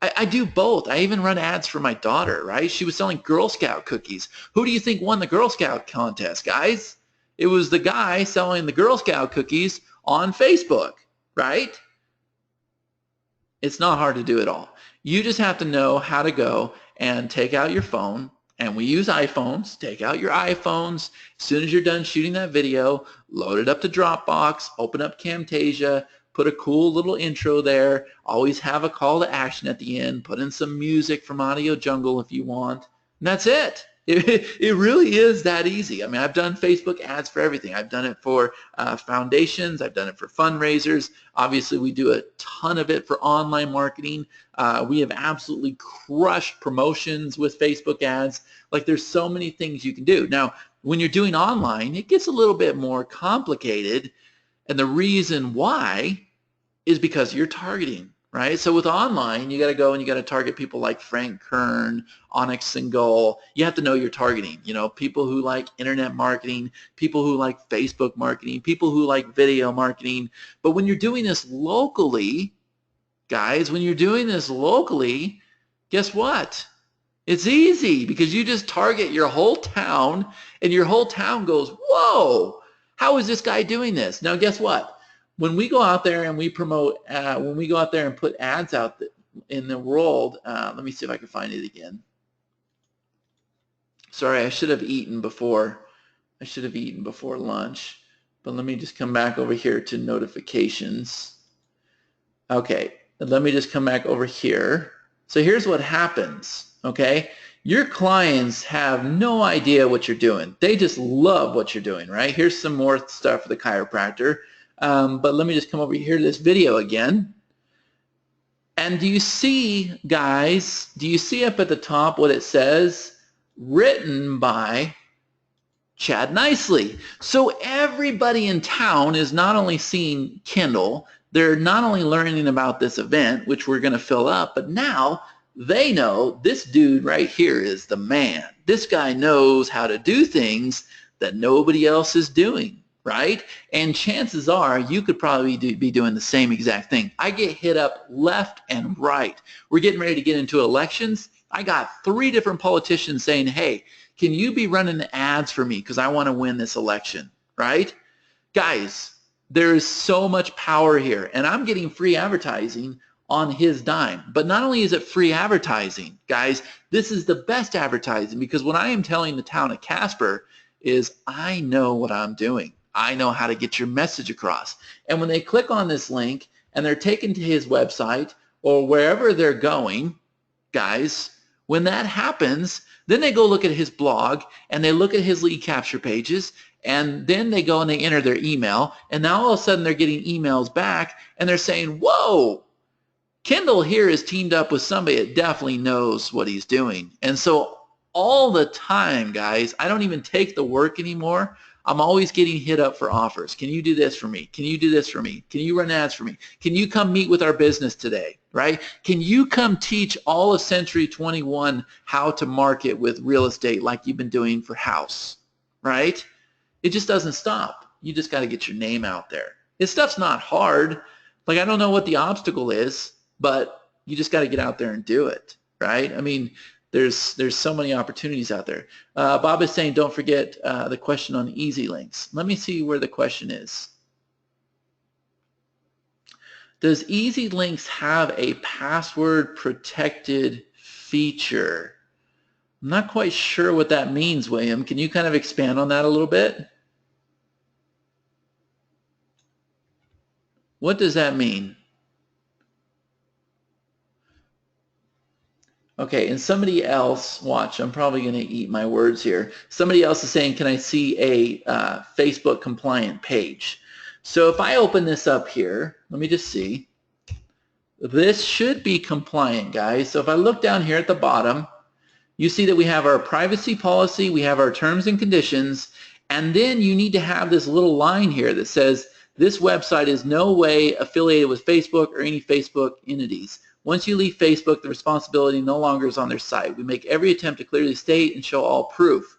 I do both. I even run ads for my daughter, right? She was selling Girl Scout cookies. Who do you think won the Girl Scout contest, guys? It was the guy selling the Girl Scout cookies on Facebook, right? It's not hard to do at all. You just have to know how to go and take out your phone, and we use iPhones. Take out your iPhones. As soon as you're done shooting that video, load it up to Dropbox, open up Camtasia, put a cool little intro there. Always have a call to action at the end. Put in some music from Audio Jungle if you want. And that's it. It really is that easy. I mean, I've done Facebook ads for everything. I've done it for foundations. I've done it for fundraisers. Obviously, we do a ton of it for online marketing. We have absolutely crushed promotions with Facebook ads. Like, there's so many things you can do. Now, when you're doing online, it gets a little bit more complicated. And the reason why is because you're targeting, right? So with online, you got to go and you got to target people like Frank Kern, Onyx Singal. You have to know you're targeting, you know, people who like internet marketing, people who like Facebook marketing, people who like video marketing. But when you're doing this locally, guys, when you're doing this locally, guess what? It's easy, because you just target your whole town, and your whole town goes, whoa, how is this guy doing this? Now, guess what? When we go out there and we promote, when we go out there and put ads out in the world, let me see if I can find it again. Sorry, I should have eaten before lunch, but let me just come back over here to notifications. Okay, let me just come back over here. So here's what happens, okay? Your clients have no idea what you're doing. They just love what you're doing, right? Here's some more stuff for the chiropractor. But let me just come over here to this video again. And do you see, guys, do you see up at the top what it says? Written by Chad Nicely. So everybody in town is not only seeing Kindle, they're not only learning about this event, which we're going to fill up, but now they know this dude right here is the man. This guy knows how to do things that nobody else is doing, right? And chances are you could probably be doing the same exact thing. I get hit up left and right. We're getting ready to get into elections. I got 3 different politicians saying, hey, can you be running ads for me because I want to win this election, right? Guys, there is so much power here, and I'm getting free advertising on his dime. But not only is it free advertising, guys, this is the best advertising, because what I am telling the town of Casper is I know what I'm doing. I know how to get your message across. And when they click on this link and they're taken to his website or wherever they're going, guys, when that happens, then they go look at his blog and they look at his lead capture pages, and then they go and they enter their email, and now all of a sudden they're getting emails back and they're saying, whoa, Kindle here is teamed up with somebody that definitely knows what he's doing. And so all the time, guys, I don't even take the work anymore. I'm always getting hit up for offers. Can you do this for me? Can you do this for me? Can you run ads for me? Can you come meet with our business today, right? Can you come teach all of Century 21 how to market with real estate like you've been doing for house, right? It just doesn't stop. You just got to get your name out there. This stuff's not hard. Like, I don't know what the obstacle is, but you just got to get out there and do it, right? I mean, there's so many opportunities out there. Bob is saying, don't forget the question on easy links. Let me see where the question is. Does easy links have a password protected feature? I'm not quite sure what that means, William. Can you kind of expand on that a little bit? What does that mean? Okay, and somebody else, watch, I'm probably going to eat my words here. Somebody else is saying, can I see a Facebook compliant page? So if I open this up here, let me just see. This should be compliant, guys. So if I look down here at the bottom, you see that we have our privacy policy, we have our terms and conditions, and then you need to have this little line here that says, this website is no way affiliated with Facebook or any Facebook entities. Once you leave Facebook, the responsibility no longer is on their site. We make every attempt to clearly state and show all proof.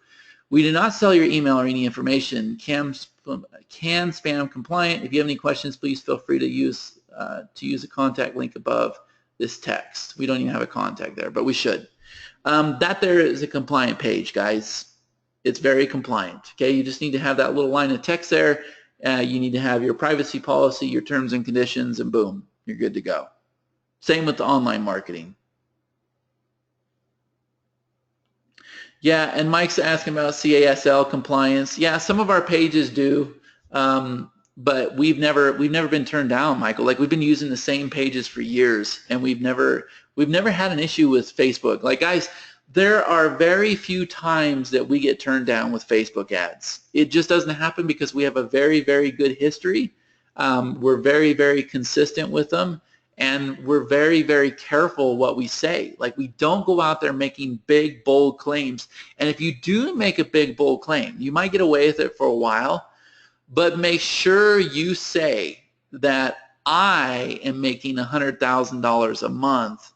We do not sell your email or any information. Can spam compliant. If you have any questions, please feel free to use a contact link above this text. We don't even have a contact there, but we should. That there is a compliant page, guys. It's very compliant. Okay, you just need to have that little line of text there. You need to have your privacy policy, your terms and conditions, and boom, you're good to go. Same with the online marketing. Yeah, and Mike's asking about CASL compliance. Yeah, some of our pages do, but we've never been turned down, Michael. Like, we've been using the same pages for years, and we've never had an issue with Facebook. Like, guys, there are very few times that we get turned down with Facebook ads. It just doesn't happen because we have a very, very good history. We're very, very consistent with them. And we're very, very careful what we say. Like, we don't go out there making big, bold claims. And if you do make a big, bold claim, you might get away with it for a while, but make sure you say that I am making $100,000 a month,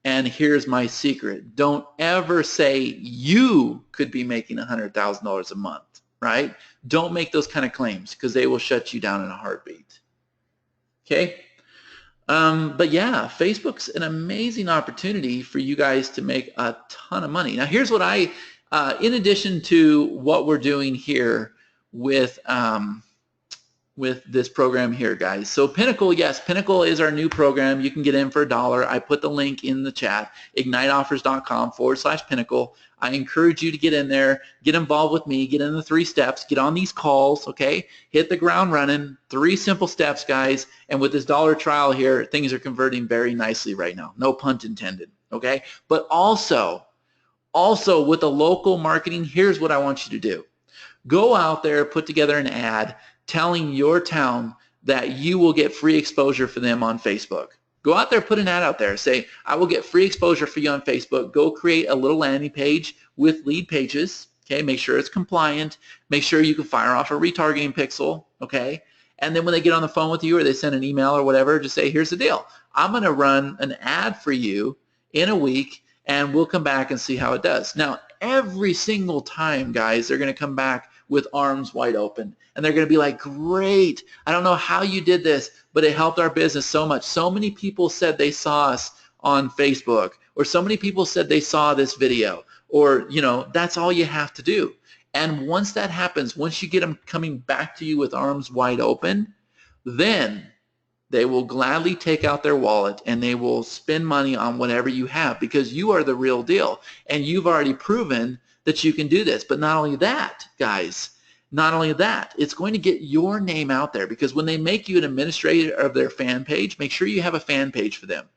and here's my secret. Don't ever say you could be making $100,000 a month, right? Don't make those kind of claims because they will shut you down in a heartbeat. Okay? But yeah, Facebook's an amazing opportunity for you guys to make a ton of money. Now, here's what in addition to what we're doing here with this program here, guys. So Pinnacle, yes, Pinnacle is our new program. You can get in for $1. I put the link in the chat, igniteoffers.com/Pinnacle. I encourage you to get in there, get involved with me, get in the 3 steps, get on these calls, okay? Hit the ground running. 3 simple steps, guys. And with this $1 trial here, things are converting very nicely right now. No pun intended, okay? But also with the local marketing, here's what I want you to do. Go out there, put together an ad telling your town that you will get free exposure for them on Facebook. Go out there, put an ad out there. Say, I will get free exposure for you on Facebook. Go create a little landing page with lead pages. Okay, make sure it's compliant. Make sure you can fire off a retargeting pixel. Okay, and then when they get on the phone with you or they send an email or whatever, just say, here's the deal. I'm going to run an ad for you in a week, and we'll come back and see how it does. Now, every single time, guys, they're going to come back with arms wide open. And they're going to be like, great, I don't know how you did this, but it helped our business so much. So many people said they saw us on Facebook, or so many people said they saw this video, or, you know, that's all you have to do. And once that happens, once you get them coming back to you with arms wide open, then they will gladly take out their wallet and they will spend money on whatever you have because you are the real deal. And you've already proven that you can do this. But not only that, guys, not only that, it's going to get your name out there because when they make you an administrator of their fan page, make sure you have a fan page for them.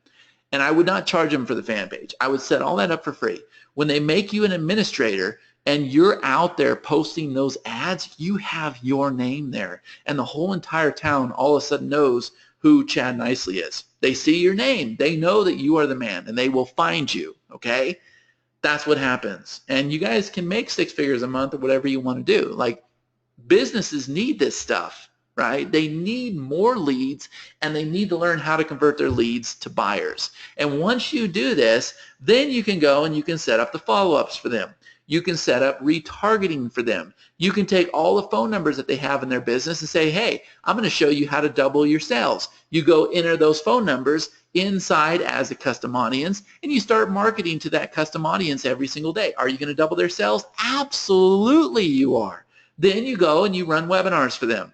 And I would not charge them for the fan page. I would set all that up for free. When they make you an administrator and you're out there posting those ads, you have your name there. And the whole entire town all of a sudden knows who Chad Nicely is. They see your name. They know that you are the man, and they will find you, okay? That's what happens. And you guys can make 6 figures a month or whatever you want to do. Like, Businesses need this stuff, right? They need more leads, and they need to learn how to convert their leads to buyers. And once you do this, then you can go and you can set up the follow-ups for them. You can set up retargeting for them. You can take all the phone numbers that they have in their business and say, hey, I'm going to show you how to double your sales. You go enter those phone numbers inside as a custom audience, and you start marketing to that custom audience every single day. Are you going to double their sales? Absolutely you are. Then you go and you run webinars for them.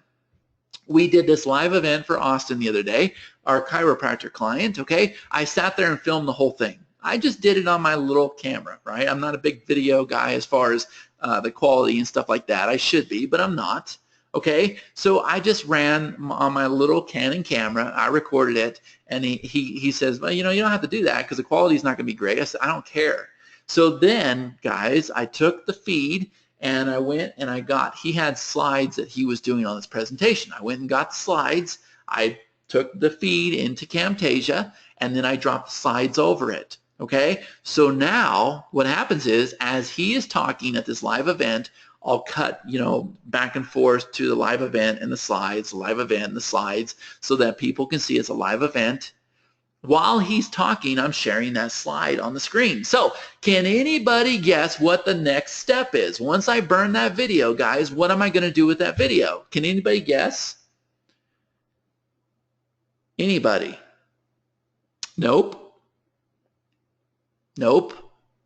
We did this live event for Austin the other day, our chiropractor client, okay? I sat there and filmed the whole thing. I just did it on my little camera, right? I'm not a big video guy as far as the quality and stuff like that. I should be, but I'm not, okay? So I just ran on my little Canon camera. I recorded it, and he says, well, you know, you don't have to do that because the quality is not going to be great. I said, I don't care. So then, guys, I took the feed, and I went and he had slides that he was doing on this presentation. I went and got the slides. I took the feed into Camtasia, and then I dropped the slides over it. Okay, so now what happens is, as he is talking at this live event, I'll cut, you know, back and forth to the live event and the slides, the live event and the slides, so that people can see it's a live event. While he's talking, I'm sharing that slide on the screen. So can anybody guess what the next step is? Once I burn that video, guys, what am I going to do with that video? Can anybody guess? Anybody? Nope. Nope.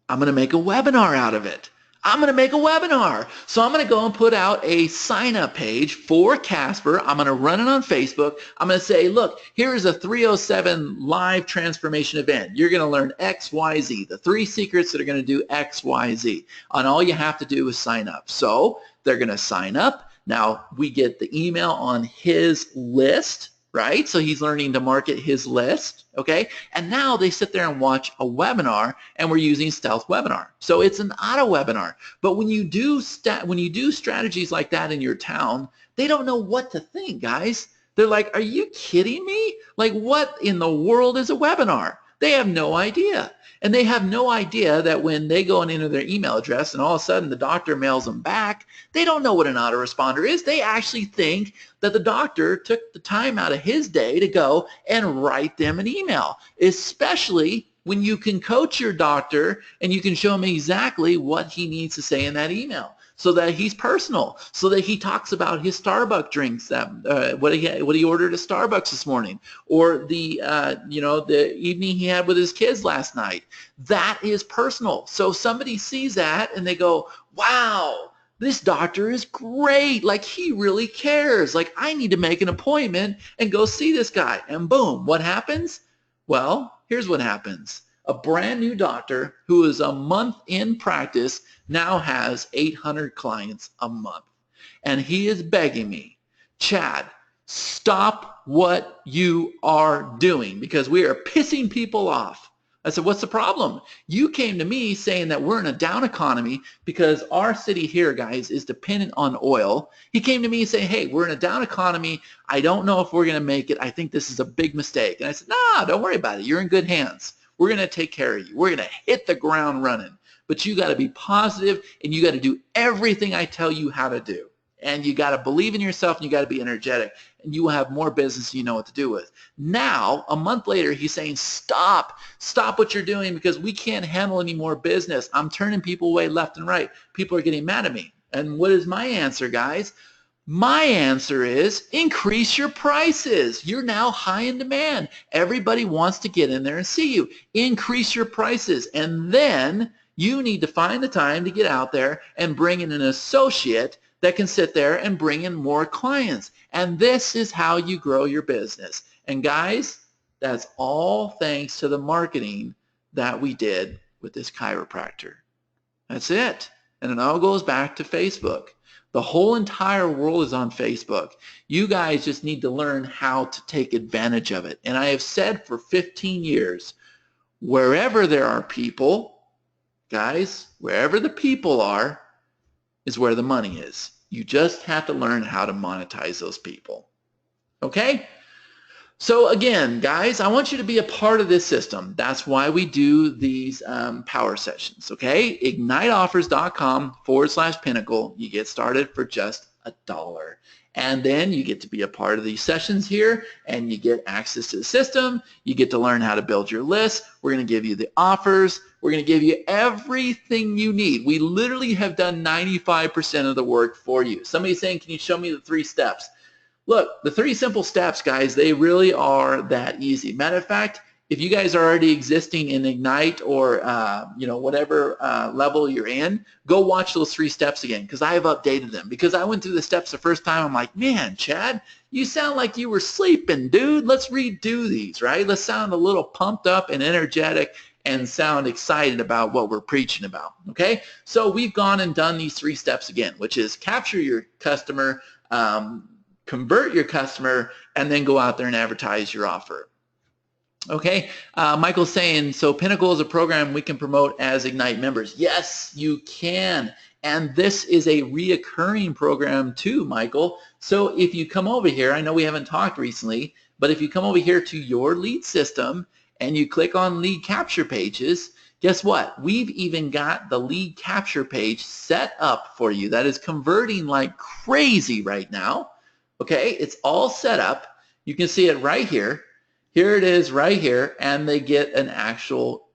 I'm going to make a webinar out of it. I'm going to make a webinar. So I'm going to go and put out a sign-up page for Casper. I'm going to run it on Facebook. I'm going to say, look, here's a 307 live transformation event. You're going to learn X, Y, Z, the 3 secrets that are going to do X, Y, Z. And all you have to do is sign up. So they're going to sign up. Now we get the email on his list, right? So he's learning to market his list, okay? And now they sit there and watch a webinar, and we're using Stealth Webinar. So it's an auto webinar. But when you do strategies like that in your town, they don't know what to think, guys. They're like, are you kidding me? Like, what in the world is a webinar? They have no idea. And they have no idea that when they go and enter their email address and all of a sudden the doctor mails them back, they don't know what an autoresponder is. They actually think that the doctor took the time out of his day to go and write them an email, especially when you can coach your doctor and you can show him exactly what he needs to say in that email, so that he's personal, so that he talks about his Starbucks drinks, that what he ordered at Starbucks this morning, or the the evening he had with his kids last night. That is personal. So somebody sees that and they go, wow, this doctor is great. Like, he really cares. Like, I need to make an appointment and go see this guy. And boom, what happens? Well, here's what happens. A brand new doctor who is a month in practice now has 800 clients a month. And he is begging me, Chad, stop what you are doing because we are pissing people off. I said, what's the problem? You came to me saying that we're in a down economy because our city here, guys, is dependent on oil. He came to me and said, hey, we're in a down economy. I don't know if we're going to make it. I think this is a big mistake. And I said, nah, don't worry about it. You're in good hands. We're going to take care of you. We're going to hit the ground running. But you got to be positive, and you got to do everything I tell you how to do. And you got to believe in yourself, and you got to be energetic, and you will have more business you know what to do with. Now, a month later, he's saying, stop what you're doing because we can't handle any more business. I'm turning people away left and right. People are getting mad at me. And what is my answer, guys? My answer is increase your prices. You're now high in demand. Everybody wants to get in there and see you. Increase your prices, and then you need to find the time to get out there and bring in an associate that can sit there and bring in more clients. And this is how you grow your business. And guys, that's all thanks to the marketing that we did with this chiropractor. That's it. And it all goes back to Facebook. The whole entire world is on Facebook. You guys just need to learn how to take advantage of it. And I have said for 15 years, wherever there are people, guys, wherever the people are is where the money is. You just have to learn how to monetize those people. Okay? So again, guys, I want you to be a part of this system. That's why we do these power sessions, okay? IgniteOffers.com/Pinnacle. You get started for just $1. And then you get to be a part of these sessions here, and you get access to the system. You get to learn how to build your list. We're going to give you the offers. We're going to give you everything you need. We literally have done 95% of the work for you. Somebody's saying, can you show me the 3 steps? Look, the 3 simple steps, guys, they really are that easy. Matter of fact, if you guys are already existing in Ignite or whatever level you're in, go watch those 3 steps again, because I have updated them. Because I went through the steps the first time, I'm like, man, Chad, you sound like you were sleeping, dude. Let's redo these, right? Let's sound a little pumped up and energetic and sound excited about what we're preaching about, okay? So we've gone and done these 3 steps again, which is capture your customer, convert your customer, and then go out there and advertise your offer. Okay, Michael's saying, so Pinnacle is a program we can promote as Ignite members. Yes, you can. And this is a reoccurring program too, Michael. So if you come over here, I know we haven't talked recently, but if you come over here to your lead system and you click on lead capture pages, guess what? We've even got the lead capture page set up for you. That is converting like crazy right now. Okay, it's all set up. You can see it right here. Here it is right here, and they get an actual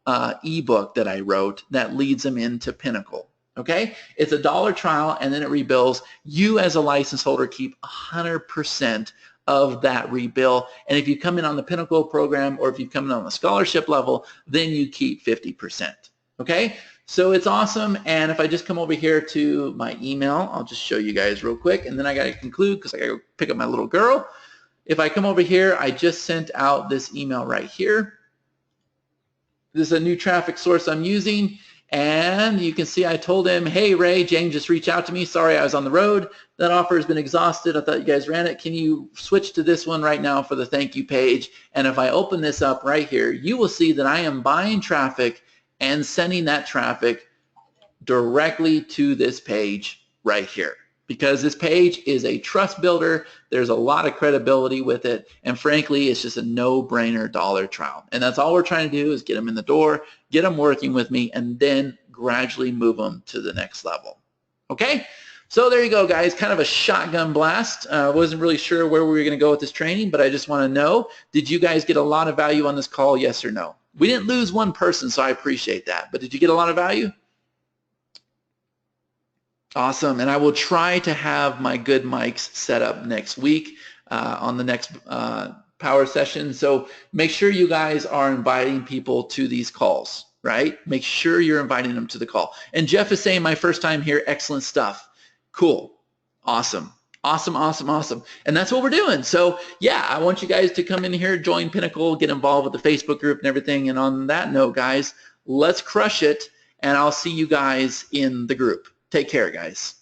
ebook that I wrote that leads them into Pinnacle. Okay, it's a $1 trial, and then it rebills. You as a license holder keep 100% of that rebill, and if you come in on the Pinnacle program or if you come in on the scholarship level, then you keep 50%. Okay, so it's awesome. And if I just come over here to my email, I'll just show you guys real quick, and then I got to conclude because I got to go pick up my little girl. If I come over here, I just sent out this email right here. This is a new traffic source I'm using, and you can see I told him, hey Ray, Jane just reached out to me. Sorry, I was on the road. That offer has been exhausted. I thought you guys ran it. Can you switch to this one right now for the thank you page? And if I open this up right here, you will see that I am buying traffic and sending that traffic directly to this page right here. Because this page is a trust builder, there's a lot of credibility with it, and frankly, it's just a no-brainer $1 trial. And that's all we're trying to do is get them in the door, get them working with me, and then gradually move them to the next level. Okay? So there you go, guys. Kind of a shotgun blast. Wasn't really sure where we were going to go with this training, but I just want to know, did you guys get a lot of value on this call, yes or no? We didn't lose one person, so I appreciate that. But did you get a lot of value? Awesome, and I will try to have my good mics set up next week on the next power session. So make sure you guys are inviting people to these calls, right? Make sure you're inviting them to the call. And Jeff is saying, my first time here, excellent stuff. Cool, awesome. Awesome, awesome, awesome. And that's what we're doing. So yeah, I want you guys to come in here, join Pinnacle, get involved with the Facebook group and everything. And on that note, guys, let's crush it, and I'll see you guys in the group. Take care, guys.